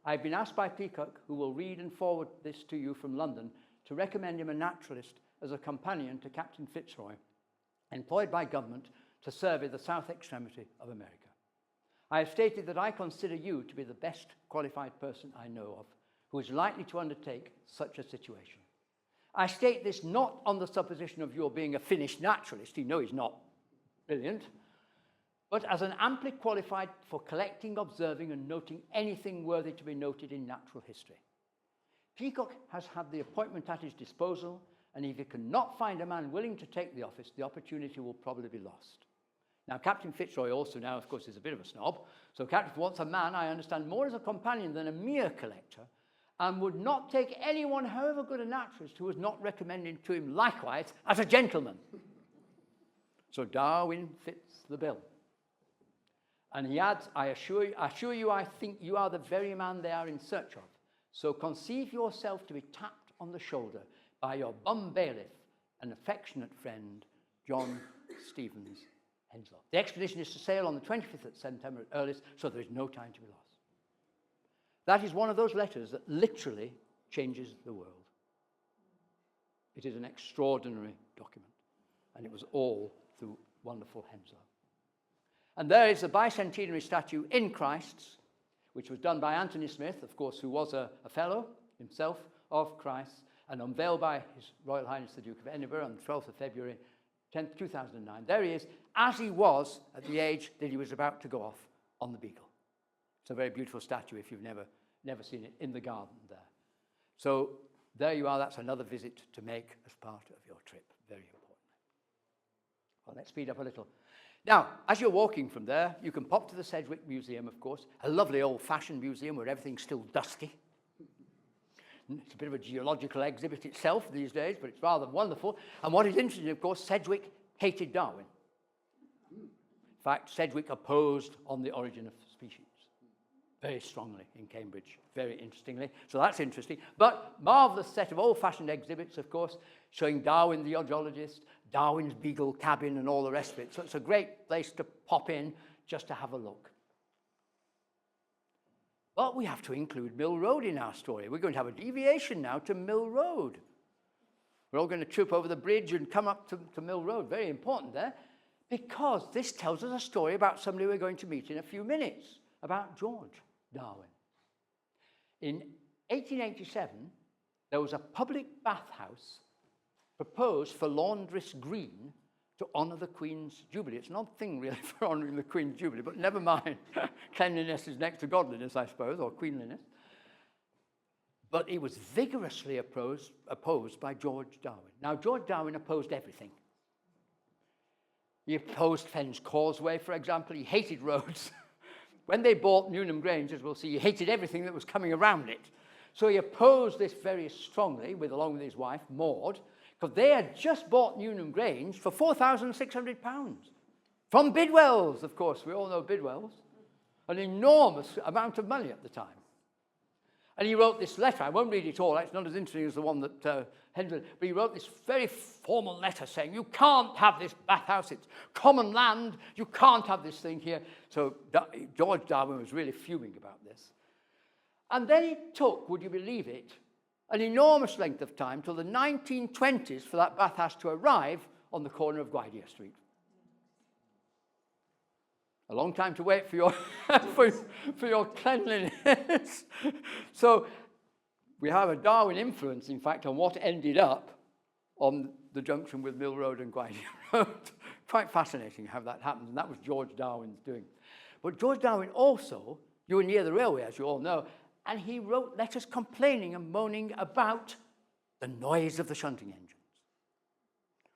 I've been asked by Peacock, who will read and forward this to you from London, to recommend him a naturalist as a companion to Captain Fitzroy, employed by government to survey the south extremity of America. I have stated that I consider you to be the best qualified person I know of who is likely to undertake such a situation. I state this not on the supposition of your being a finished naturalist, you know he's not brilliant, but as an amply qualified for collecting, observing, and noting anything worthy to be noted in natural history. Peacock has had the appointment at his disposal, and if he cannot find a man willing to take the office, the opportunity will probably be lost. Now, Captain Fitzroy also now, of course, is a bit of a snob, so Captain wants a man, I understand, more as a companion than a mere collector, and would not take anyone, however good a naturalist, who was not recommended to him likewise as a gentleman. So Darwin fits the bill. And he adds, I assure you, I think you are the very man they are in search of. So conceive yourself to be tapped on the shoulder by your bum bailiff and affectionate friend, John Stevens Henslow. The expedition is to sail on the 25th of September at earliest, so there is no time to be lost. That is one of those letters that literally changes the world. It is an extraordinary document, and it was all through wonderful Henslow. And there is the bicentenary statue in Christ's, which was done by Anthony Smith, of course, who was a fellow himself of Christ, and unveiled by His Royal Highness the Duke of Edinburgh on the 12th of February 2009. There he is, as he was at the age that he was about to go off on the Beagle. It's a very beautiful statue if you've never seen it, in the garden there. So there you are, that's another visit to make as part of your trip, very important. Well, let's speed up a little. Now, as you're walking from there, you can pop to the Sedgwick Museum, of course, a lovely old-fashioned museum where everything's still dusty. It's a bit of a geological exhibit itself these days, but it's rather wonderful. And what is interesting, of course, Sedgwick hated Darwin. In fact, Sedgwick opposed On the Origin of Species very strongly in Cambridge, very interestingly. So that's interesting. But marvellous set of old-fashioned exhibits, of course, showing Darwin the geologist, Darwin's Beagle cabin, and all the rest of it. So it's a great place to pop in just to have a look. But we have to include Mill Road in our story. We're going to have a deviation now to Mill Road. We're all going to trip over the bridge and come up to Mill Road. Very important there, because this tells us a story about somebody we're going to meet in a few minutes, about George Darwin. In 1887, there was a public bathhouse proposed for Laundress Green to honour the Queen's Jubilee. It's an odd thing, really, for honouring the Queen's Jubilee, but never mind. Cleanliness is next to godliness, I suppose, or queenliness. But it was vigorously opposed by George Darwin. Now, George Darwin opposed everything. He opposed Fenn's Causeway, for example. He hated roads. When they bought Newnham Grange, as we'll see, he hated everything that was coming around it. So he opposed this very strongly, along with his wife, Maud, because they had just bought Newnham Grange for £4,600 from Bidwell's, of course. We all know Bidwell's. An enormous amount of money at the time. And he wrote this letter. I won't read it all. It's not as interesting as the one that Henry, but he wrote this very formal letter saying, you can't have this bathhouse. It's common land. You can't have this thing here. So George Darwin was really fuming about this. And then it took, would you believe it, an enormous length of time till the 1920s for that bathhouse to arrive on the corner of Gwydir Street. A long time to wait for your, for your cleanliness. So we have a Darwin influence, in fact, on what ended up on the junction with Mill Road and Gwydion Road. Quite fascinating how that happened, and that was George Darwin's doing. But George Darwin also, you were near the railway, as you all know, and he wrote letters complaining and moaning about the noise of the shunting engines,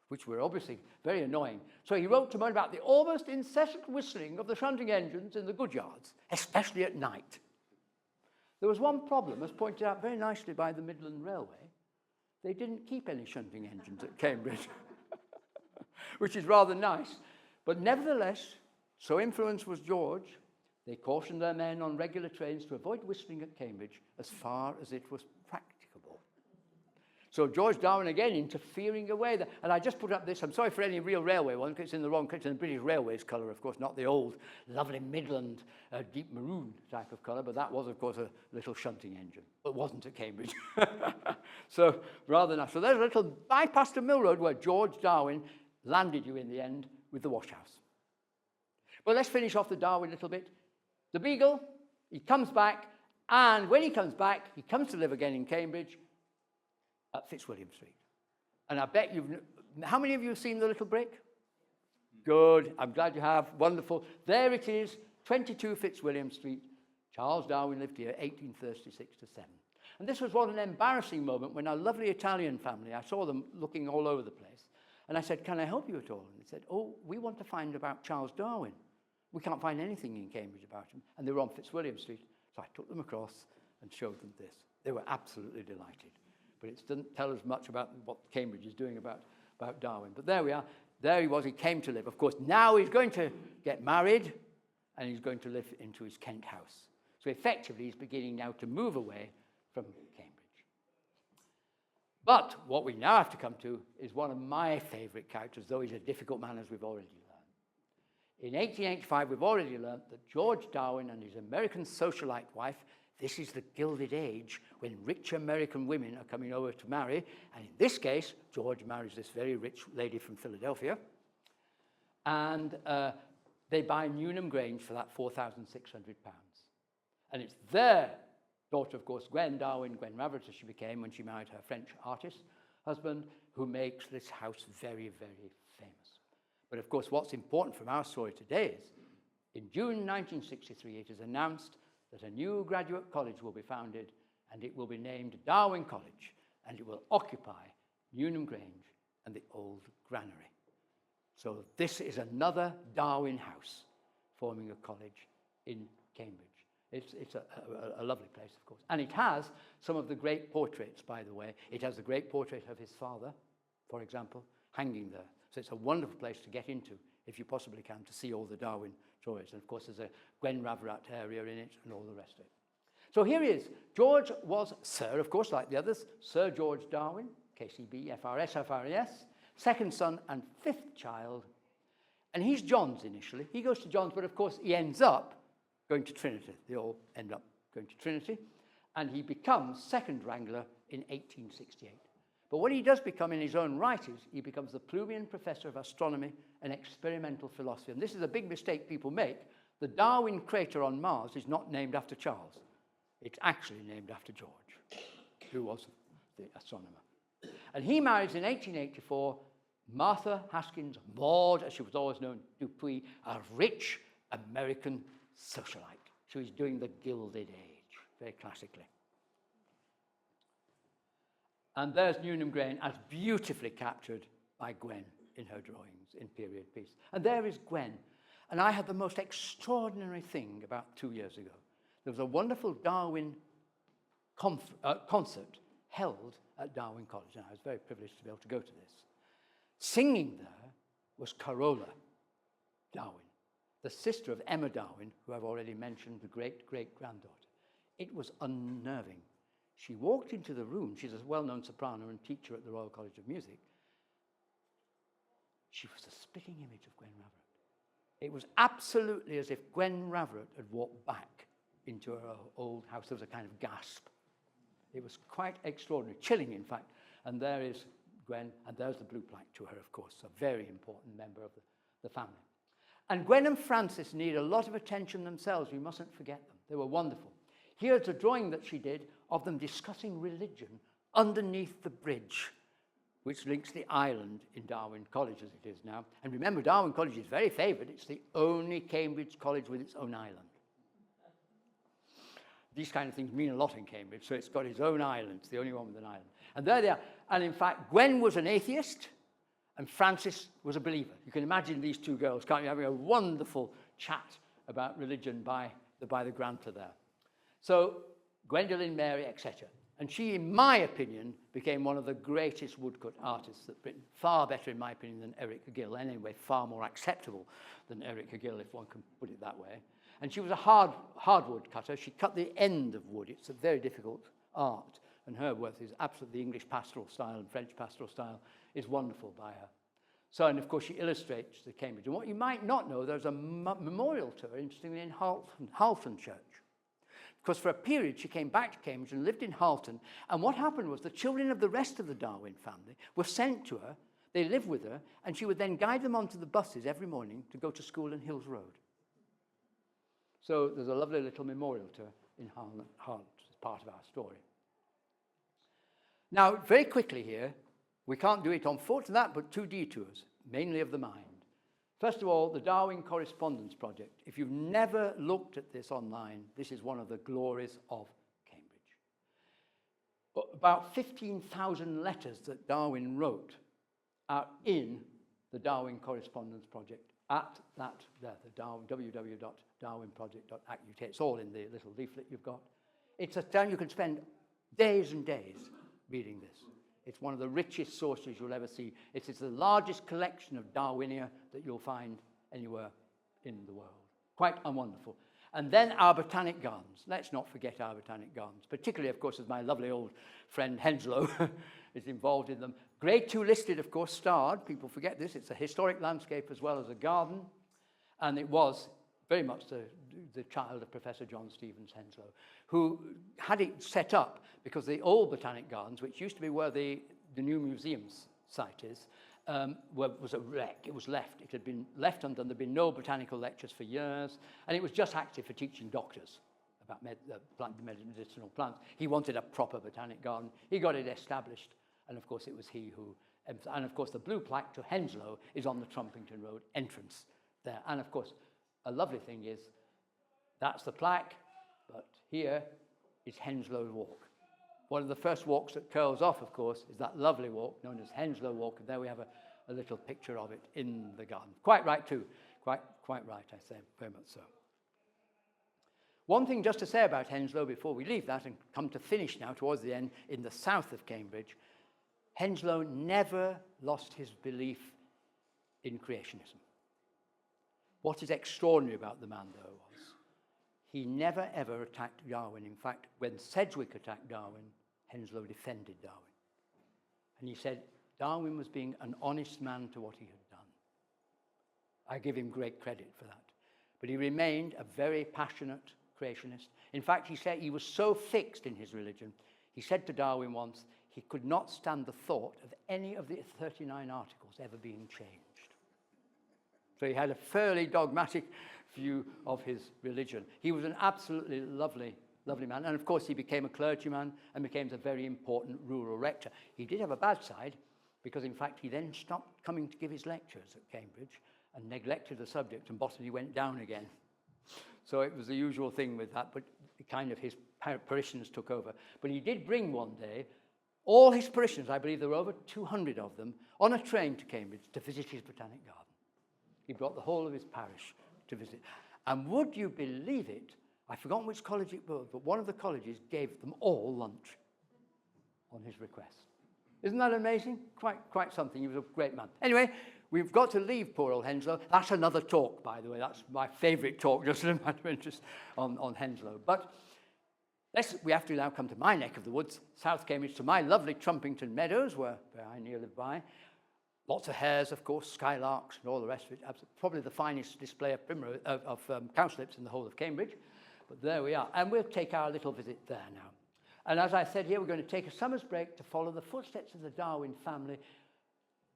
which were obviously very annoying. So he wrote to moan about the almost incessant whistling of the shunting engines in the good yards, especially at night. There was one problem, as pointed out very nicely by the Midland Railway. They didn't keep any shunting engines at Cambridge, which is rather nice. But nevertheless, so influenced was George, they cautioned their men on regular trains to avoid whistling at Cambridge as far as it was practicable. So George Darwin again interfering away there. And I just put up this, I'm sorry for any real railway one, because it's in the wrong, it's in the British Railways colour, of course, not the old lovely Midland deep maroon type of colour, but that was, of course, a little shunting engine. But wasn't at Cambridge. So rather nice. So there's a little bypass to Mill Road where George Darwin landed you in the end with the wash house. Well, let's finish off the Darwin a little bit. The Beagle, he comes back, and when he comes back, he comes to live again in Cambridge at Fitzwilliam Street. And I bet how many of you have seen the little brick? Good, I'm glad you have, wonderful. There it is, 22 Fitzwilliam Street. Charles Darwin lived here, 1836 to 7. And this was what an embarrassing moment when a lovely Italian family, I saw them looking all over the place, and I said, can I help you at all? And they said, oh, we want to find about Charles Darwin. We can't find anything in Cambridge about him. And they were on Fitzwilliam Street. So I took them across and showed them this. They were absolutely delighted. But it doesn't tell us much about what Cambridge is doing about Darwin. But there we are. There he was. He came to live. Of course, now he's going to get married, and he's going to live into his Kent house. So effectively, he's beginning now to move away from Cambridge. But what we now have to come to is one of my favourite characters, though he's a difficult man, as we've already learned. In 1885, we've already learnt that George Darwin and his American socialite wife, this is the Gilded Age, when rich American women are coming over to marry, and in this case, George marries this very rich lady from Philadelphia, and they buy Newnham Grange for that £4,600. And it's their daughter, of course, Gwen Darwin, Gwen Ravert, as she became when she married her French artist husband, who makes this house very, very famous. But of course, what's important from our story today is, in June 1963, it is announced that a new graduate college will be founded, and it will be named Darwin College, and it will occupy Newnham Grange and the old granary. So this is another Darwin house forming a college in Cambridge. It's a lovely place, of course. And it has some of the great portraits, by the way. It has the great portrait of his father, for example, hanging there. So it's a wonderful place to get into, if you possibly can, to see all the Darwin stories. And of course, there's a Gwen Ravrat area in it and all the rest of it. So here he is. George was Sir, of course, like the others, Sir George Darwin, KCB, FRS, FRES, second son and fifth child. And he's John's initially. He goes to John's, but of course, he ends up going to Trinity. They all end up going to Trinity. And he becomes second wrangler in 1868. But what he does become in his own right is he becomes the Plumian Professor of Astronomy and Experimental Philosophy. And this is a big mistake people make. The Darwin crater on Mars is not named after Charles. It's actually named after George, who was the astronomer. And he marries in 1884 Martha Haskins Maud, as she was always known, Dupuy, a rich American socialite. So he's doing the Gilded Age, very classically. And there's Newnham Grange as beautifully captured by Gwen in her drawings in period piece. And there is Gwen. And I had the most extraordinary thing about 2 years ago. There was a wonderful Darwin concert held at Darwin College, and I was very privileged to be able to go to this. Singing there was Carola Darwin, the sister of Emma Darwin, who I've already mentioned, the great-great-granddaughter. It was unnerving. She walked into the room. She's a well-known soprano and teacher at the Royal College of Music. She was a spitting image of Gwen Ravert. It was absolutely as if Gwen Ravert had walked back into her old house. There was a kind of gasp. It was quite extraordinary, chilling, in fact. And there is Gwen, and there's the blue plaque to her, of course, a very important member of the family. And Gwen and Francis need a lot of attention themselves. We mustn't forget them. They were wonderful. Here's a drawing that she did of them discussing religion underneath the bridge, which links the island in Darwin College as it is now. And remember, Darwin College is very favoured. It's the only Cambridge college with its own island. These kind of things mean a lot in Cambridge, so it's got its own island. It's the only one with an island. And there they are. And in fact, Gwen was an atheist, and Francis was a believer. You can imagine these two girls, can't you, having a wonderful chat about religion by the Granta there. So, Gwendolyn, Mary, etc. And she, in my opinion, became one of the greatest woodcut artists that Britain. Far better, in my opinion, than Eric Gill. Anyway, far more acceptable than Eric Gill, if one can put it that way. And she was a hardwood cutter. She cut the end of wood. It's a very difficult art. And her work is absolutely, the English pastoral style and French pastoral style is wonderful by her. So, and of course, she illustrates the Cambridge. And what you might not know, there's a memorial to her, interestingly, in Halton Church. Because for a period, she came back to Cambridge and lived in Halton. And what happened was the children of the rest of the Darwin family were sent to her. They lived with her. And she would then guide them onto the buses every morning to go to school in Hills Road. So there's a lovely little memorial to her in Halton as part of our story. Now, very quickly here, we can't do it on foot to that, but 2 detours, mainly of the mind. First of all, the Darwin Correspondence Project. If you've never looked at this online, this is one of the glories of Cambridge. About 15,000 letters that Darwin wrote are in the Darwin Correspondence Project at that there, the www.darwinproject.ac.uk. It's all in the little leaflet you've got. It's a town you can spend days and days reading this. It's one of the richest sources you'll ever see. It's the largest collection of Darwinia that you'll find anywhere in the world. Quite wonderful. And then our Botanic Gardens. Let's not forget our Botanic Gardens, particularly, of course, as my lovely old friend Henslow is involved in them. Grade 2 listed, of course, starred. People forget this. It's a historic landscape as well as a garden. And it was very much the child of Professor John Stevens Henslow, who had it set up because the old Botanic Gardens, which used to be where the new museum's site is, was a wreck. It was left. It had been left undone. There had been no botanical lectures for years, and it was just active for teaching doctors about medicinal plants. He wanted a proper Botanic Garden. He got it established, and of course it was he who... And of course the blue plaque to Henslow is on the Trumpington Road entrance there. And of course, a lovely thing is, that's the plaque, but here is Henslow Walk. One of the first walks that curls off, of course, is that lovely walk known as Henslow Walk, and there we have a little picture of it in the garden. Quite right, too. Quite right, I say, very much so. One thing just to say about Henslow before we leave that and come to finish now towards the end in the south of Cambridge, Henslow never lost his belief in creationism. What is extraordinary about the man, though, was he never, ever attacked Darwin. In fact, when Sedgwick attacked Darwin, Henslow defended Darwin. And he said Darwin was being an honest man to what he had done. I give him great credit for that. But he remained a very passionate creationist. In fact, he said he was so fixed in his religion, he said to Darwin once, he could not stand the thought of any of the 39 articles ever being changed. So he had a fairly dogmatic view of his religion. He was an absolutely lovely man. And of course, he became a clergyman and became a very important rural rector. He did have a bad side because, in fact, he then stopped coming to give his lectures at Cambridge and neglected the subject, and botany went down again. So it was the usual thing with that, but kind of his parishioners took over. But he did bring one day all his parishioners, I believe there were over 200 of them, on a train to Cambridge to visit his Botanic Garden. He brought the whole of his parish to visit. And would you believe it, I've forgotten which college it was, but one of the colleges gave them all lunch on his request. Isn't that amazing? Quite something. He was a great man. Anyway, we've got to leave poor old Henslow. That's another talk, by the way. That's my favourite talk, just a matter of interest on Henslow. But we have to now come to my neck of the woods, South Cambridge, to my lovely Trumpington Meadows, where I near live by. Lots of hares, of course, skylarks, and all the rest of it. Probably the finest display of cowslips in the whole of Cambridge. But there we are. And we'll take our little visit there now. And as I said here, we're going to take a summer's break to follow the footsteps of the Darwin family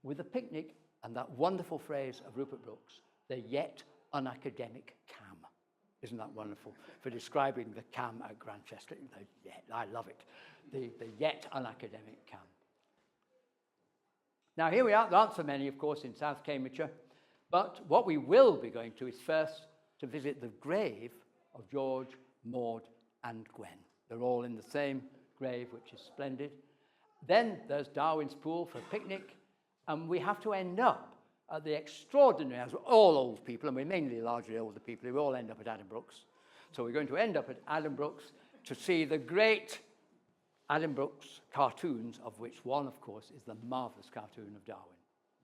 with a picnic and that wonderful phrase of Rupert Brooks, the yet unacademic Cam. Isn't that wonderful? For describing the Cam at Grantchester. I love it. The yet unacademic Cam. Now here we are. There aren't so many, of course, in South Cambridgeshire. But what we will be going to is first to visit the grave of George, Maud, and Gwen. They're all in the same grave, which is splendid. Then there's Darwin's Pool for a picnic. And we have to end up at the extraordinary, as we're all old people, and we're mainly largely older people, we all end up at Addenbrooke's. So we're going to end up at Addenbrooke's to see the great Addenbrooke's cartoons, of which one, of course, is the marvellous cartoon of Darwin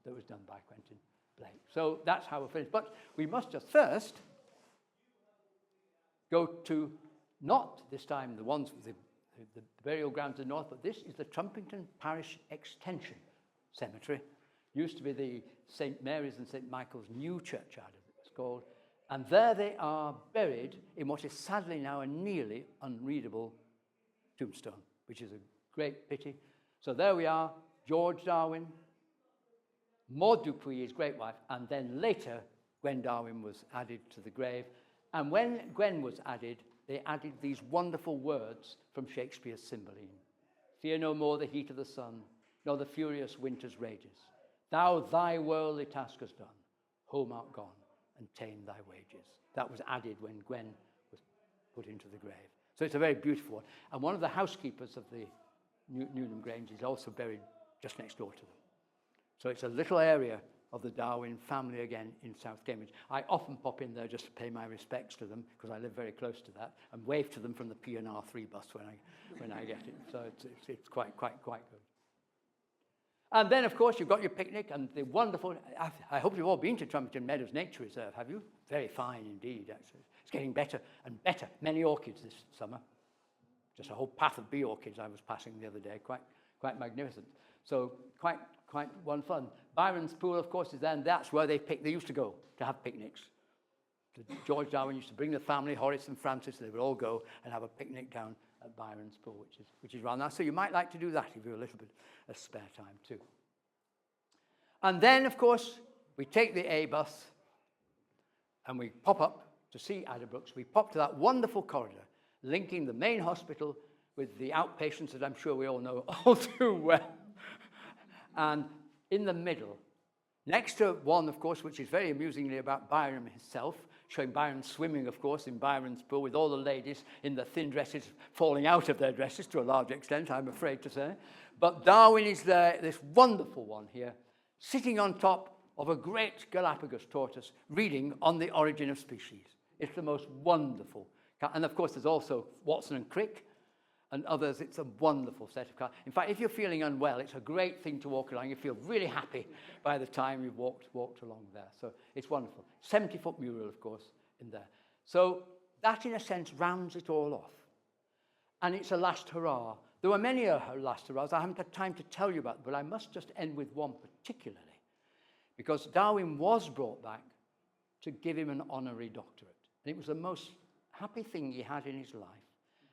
that was done by Quentin Blake. So that's how we're finished. But we must just first go to, not this time the ones with the burial grounds in the north, but this is the Trumpington Parish Extension Cemetery. Used to be the St. Mary's and St. Michael's new churchyard, as it was called. And there they are buried in what is sadly now a nearly unreadable tombstone, which is a great pity. So there we are, George Darwin, Maud Dupuy, his great wife, and then later Gwen Darwin was added to the grave. And when Gwen was added, they added these wonderful words from Shakespeare's Cymbeline. Fear no more the heat of the sun, nor the furious winter's rages. Thou thy worldly task hast done, home art gone, and ta'en thy wages. That was added when Gwen was put into the grave. So it's a very beautiful one. And one of the housekeepers of the Newnham Grange is also buried just next door to them. So it's a little area of the Darwin family again in South Cambridge. I often pop in there just to pay my respects to them, because I live very close to that, and wave to them from the P&R 3 bus when I get it. So it's quite good. And then, of course, you've got your picnic and the wonderful, I hope you've all been to Trumpington Meadows Nature Reserve, have you? Very fine indeed, actually. It's getting better and better. Many orchids this summer. Just a whole path of bee orchids I was passing the other day. Quite magnificent. So quite one fun. Byron's Pool, of course, is there, and that's where they used to go to have picnics. George Darwin used to bring the family, Horace and Francis, they would all go and have a picnic down at Byron's Pool, which is around there. So you might like to do that if you have a little bit of spare time too. And then, of course, we take the A bus and we pop up to see Addenbrooke's. We pop to that wonderful corridor linking the main hospital with the outpatients that I'm sure we all know all too well. And in the middle, next to one, of course, which is very amusingly about Byron himself, showing Byron swimming, of course, in Byron's pool with all the ladies in the thin dresses falling out of their dresses to a large extent, I'm afraid to say. But Darwin is there, this wonderful one here, sitting on top of a great Galapagos tortoise, reading On the Origin of Species. It's the most wonderful. And, of course, there's also Watson and Crick and others. It's a wonderful set of cards. In fact, if you're feeling unwell, it's a great thing to walk along. You feel really happy by the time you've walked along there. So it's wonderful. 70-foot mural, of course, in there. So that, in a sense, rounds it all off. And it's a last hurrah. There were many last hurrahs. I haven't had time to tell you about them, but I must just end with one particularly, because Darwin was brought back to give him an honorary doctorate. And it was the most happy thing he had in his life.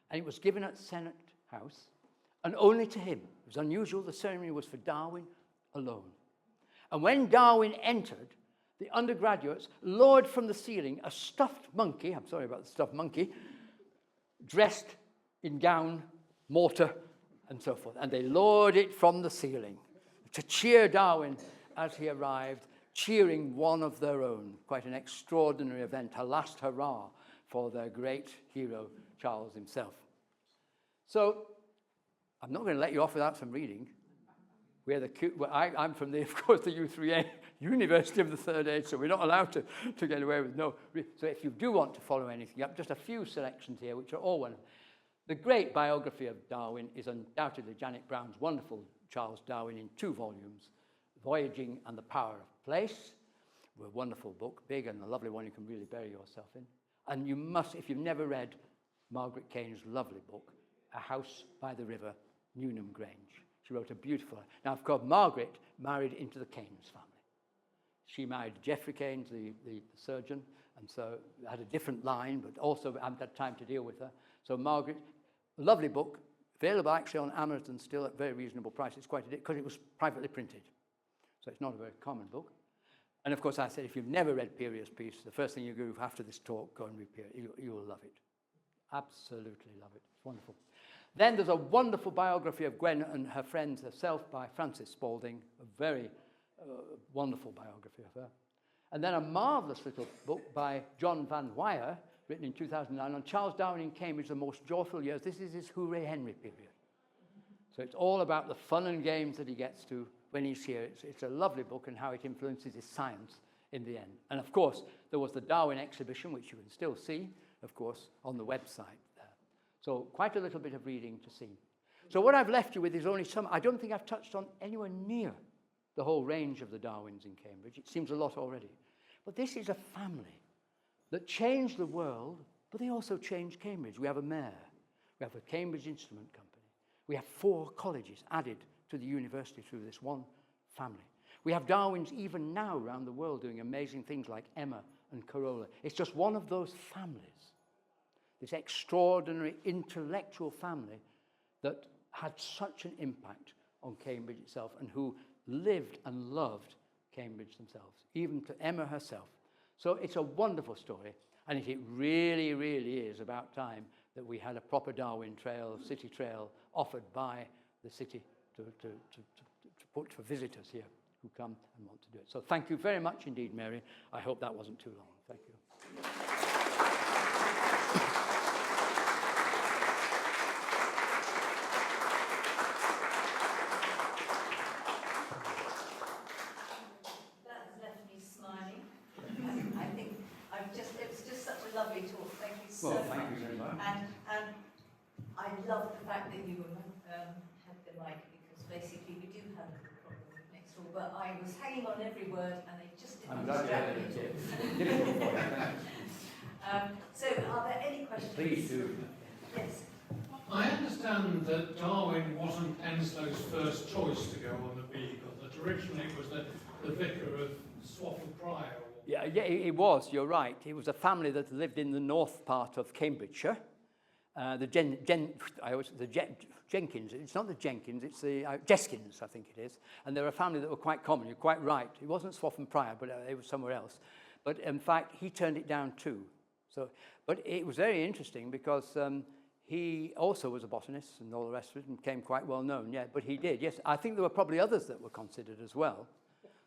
And it was given at Senate House, and only to him. It was unusual. The ceremony was for Darwin alone. And when Darwin entered, the undergraduates lowered from the ceiling a stuffed monkey, I'm sorry about the stuffed monkey, dressed in gown, mortar, and so forth. And they lowered it from the ceiling to cheer Darwin as he arrived, cheering one of their own. Quite an extraordinary event, a last hurrah for their great hero, Charles himself. So, I'm not going to let you off without some reading. I'm from, of course, the U3A, University of the Third Age, so we're not allowed to get away with no. So if you do want to follow anything up, just a few selections here, which are all wonderful. The great biography of Darwin is undoubtedly Janet Brown's wonderful Charles Darwin in 2 volumes, Voyaging and the Power of Place. A wonderful book, big and a lovely one you can really bury yourself in. And you must, if you've never read Margaret Kane's lovely book, A House by the River, Newnham Grange. She wrote a beautiful... Now, of course, Margaret married into the Kane's family. She married Geoffrey Kane, the surgeon, and so had a different line, but also hadn't had time to deal with her. So Margaret, a lovely book, available actually on Amazon still at very reasonable prices, quite a bit, because it was privately printed. So it's not a very common book. And of course, I said, if you've never read Period Piece, the first thing you do after this talk, go and read Period. You will love it. Absolutely love it. It's wonderful. Then there's a wonderful biography of Gwen and her friends herself by Frances Spalding, a very wonderful biography of her. And then a marvellous little book by John Van Wyer, written in 2009, on Charles Darwin in Cambridge, The Most Joyful Years. This is his Hooray Henry period. So it's all about the fun and games that he gets to when he's here. It's a lovely book and how it influences his science in the end. And of course, there was the Darwin exhibition, which you can still see, of course, on the website there. So quite a little bit of reading to see. So what I've left you with is only some. I don't think I've touched on anywhere near the whole range of the Darwins in Cambridge. It seems a lot already. But this is a family that changed the world, but they also changed Cambridge. We have a mayor. We have a Cambridge Instrument Company. We have 4 colleges added to the university through this one family. We have Darwins even now around the world doing amazing things like Emma and Corolla. It's just one of those families, this extraordinary intellectual family that had such an impact on Cambridge itself and who lived and loved Cambridge themselves, even to Emma herself. So it's a wonderful story, and it really, really is about time that we had a proper Darwin Trail, city trail, offered by the city to put for visitors here who come and want to do it. So thank you very much indeed, Mary. I hope that wasn't too long. Thank you. That has left me smiling. I think it was just such a lovely talk. Thank you so much. Thank you very much. And I love the fact that you had the mic, because basically we do have a problem next door. But I was hanging on every word, and they just didn't distract me. So, are there any questions? Please do. Yes. I understand that Darwin wasn't Enslow's first choice to go on the vehicle, that originally it was the vicar of Swaffham Prior. Yeah, it was, you're right. It was a family that lived in the north part of Cambridgeshire. Jenkins, it's not the Jenkins, it's the Jeskins, I think it is. And they're a family that were quite common, you're quite right. It wasn't Swaffham Prior, but it was somewhere else. But in fact, he turned it down too. So, but it was very interesting because he also was a botanist and all the rest of it and became quite well known, yeah, but he did, yes. I think there were probably others that were considered as well.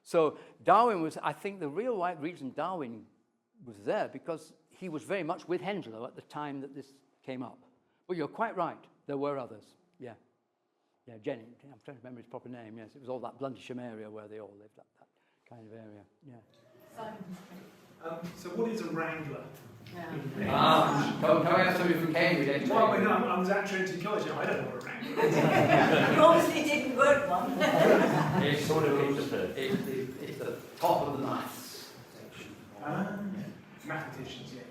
So Darwin was, I think the real reason Darwin was there, because he was very much with Henslow at the time that this came up. But you're quite right, there were others, yeah. Yeah, Jenny, I'm trying to remember his proper name, yes. It was all that Bluntisham area where they all lived, that kind of area, yeah. So what is a wrangler? Can I have somebody from Cambridge? Well, I was at Trinity College, I don't know what a wrangler is. You obviously didn't work one. It's sort of, it's the top of the maths section. Mathematicians, yeah.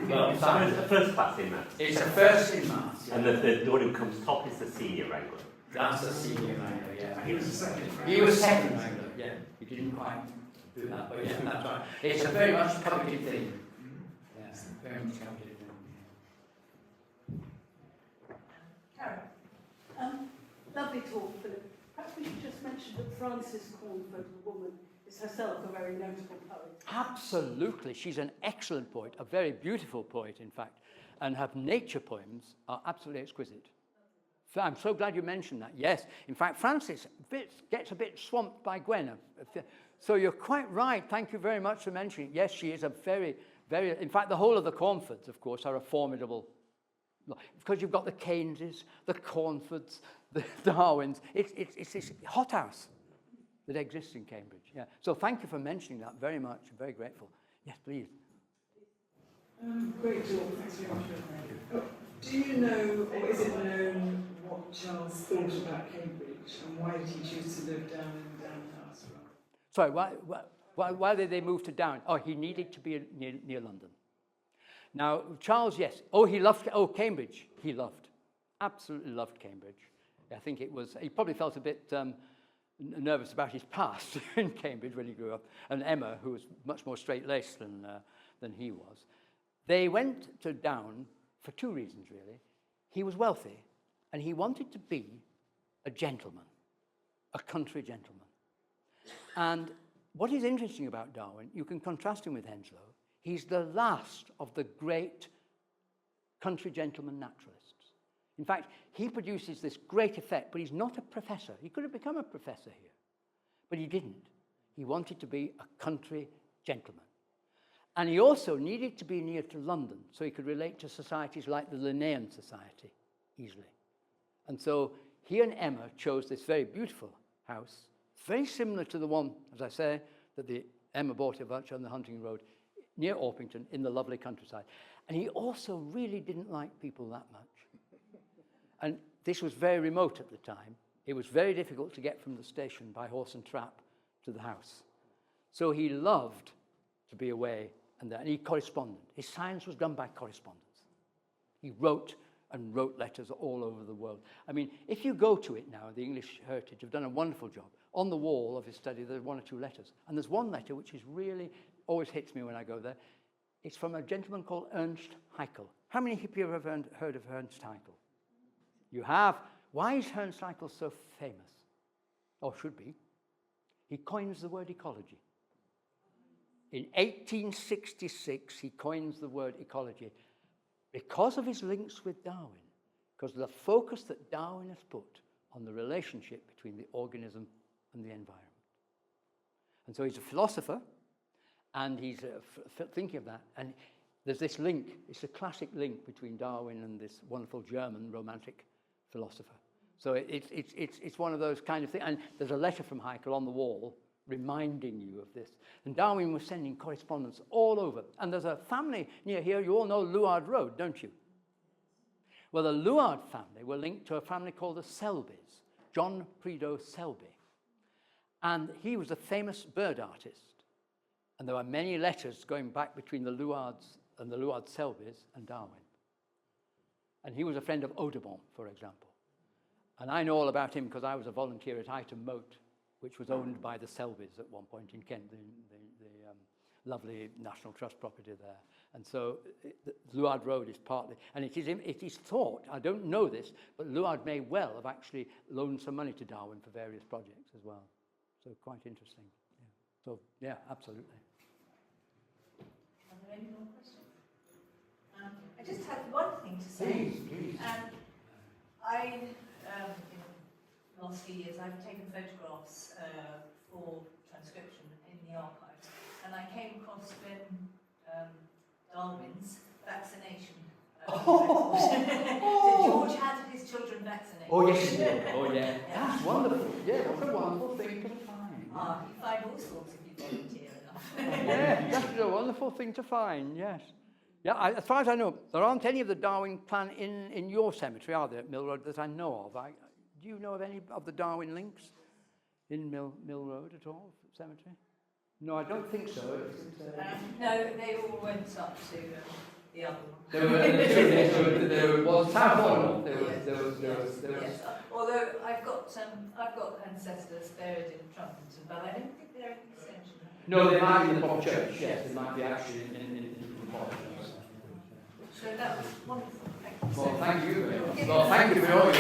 Well, it's the first class in maths. It's a first in maths, yeah. And the one who comes top is the senior wrangler. That's the senior wrangler, yeah. He was the second wrangler. He was second wrangler, yeah. He didn't quite do that, but yeah, that's right. It's a very much coveted thing. Yeah, very much coveted thing. Karen. Lovely talk, Philip. Perhaps we should just mention that Frances Cornford, the woman, is herself a very notable poet. Absolutely. She's an excellent poet, a very beautiful poet, in fact, and her nature poems are absolutely exquisite. So I'm so glad you mentioned that. Yes, in fact, Frances gets a bit swamped by Gwen. So you're quite right. Thank you very much for mentioning it. Yes, she is a very, very... In fact, the whole of the Cornfords, of course, are a formidable... Because you've got the Keyneses, the Cornfords, the Darwins. It's this hothouse that exists in Cambridge. Yeah. So thank you for mentioning that very much. I'm very grateful. Yes, please. Great talk. Thanks very much. Do you know, or is it known, what Charles thought about Cambridge, and why did he choose to live down in Down House? Sorry, why did they move to Down? Oh, he needed to be near London. Now, Charles, yes. He loved, Cambridge, he loved. Absolutely loved Cambridge. I think it was, he probably felt a bit nervous about his past in Cambridge when he grew up. And Emma, who was much more straight-laced than he was. They went to Down for 2 reasons, really. He was wealthy, and he wanted to be a gentleman, a country gentleman. And what is interesting about Darwin, you can contrast him with Henslow. He's the last of the great country gentleman naturalists. In fact, he produces this great effect, but he's not a professor. He could have become a professor here, but he didn't. He wanted to be a country gentleman. And he also needed to be near to London, so he could relate to societies like the Linnaean Society easily. And so he and Emma chose this very beautiful house, very similar to the one, as I say, that the Emma bought at on the Hunting Road, near Orpington, in the lovely countryside. And he also really didn't like people that much. And this was very remote at the time. It was very difficult to get from the station by horse and trap to the house. So he loved to be away, and he corresponded. His science was done by correspondence. He wrote and wrote letters all over the world. I mean, if you go to it now, the English Heritage have done a wonderful job. On the wall of his study, there's 1 or 2 letters. And there's one letter which is really, always hits me when I go there. It's from a gentleman called Ernst Haeckel. How many of you have ever heard of Ernst Haeckel? You have. Why is Ernst Haeckel so famous? Or should be? He coins the word ecology. In 1866, he coins the word ecology because of his links with Darwin, because of the focus that Darwin has put on the relationship between the organism and the environment. And so he's a philosopher, and he's thinking of that. And there's this link, it's a classic link between Darwin and this wonderful German romantic philosopher. So it's one of those kind of things. And there's a letter from Haeckel on the wall reminding you of this. And Darwin was sending correspondence all over. And there's a family near here, you all know Luard Road, don't you? Well, the Luard family were linked to a family called the Selbys, John Prideaux Selby. And he was a famous bird artist. And there are many letters going back between the Luards and the Luard Selbys and Darwin. And he was a friend of Audubon, for example. And I know all about him because I was a volunteer at Ighton Moat, which was owned by the Selbys at one point in Kent, the lovely National Trust property there. And so Luard Road is partly, and it is thought, I don't know this, but Luard may well have actually loaned some money to Darwin for various projects as well. So quite interesting. Yeah. So, yeah, absolutely. Are there any more questions? I just had one thing to say. Please. In the last few years, I've taken photographs for transcription in the archives, and I came across Darwin's vaccination. So George had his children vaccinated. Oh, yes, he did. Oh, yeah. That's wonderful. Yeah, what a wonderful thing to find. You find all sorts if you volunteer enough. Yeah, that's a wonderful thing to find, yes. Yeah, as far as I know, there aren't any of the Darwin plant in your cemetery, are there, at Mill Road, that I know of? Do you know of any of the Darwin links in Mill Road at all, cemetery? No, I don't think so. No, they all went up to the other one. There was Town Hall. Yes. Although I've got ancestors buried in Trumpington, but I don't think they're in Extension. No, they might be in the Pop Church. Yes, they might be actually in the Pop Church. So that was wonderful. Thank you. Well, thank you. Well, thank you for all your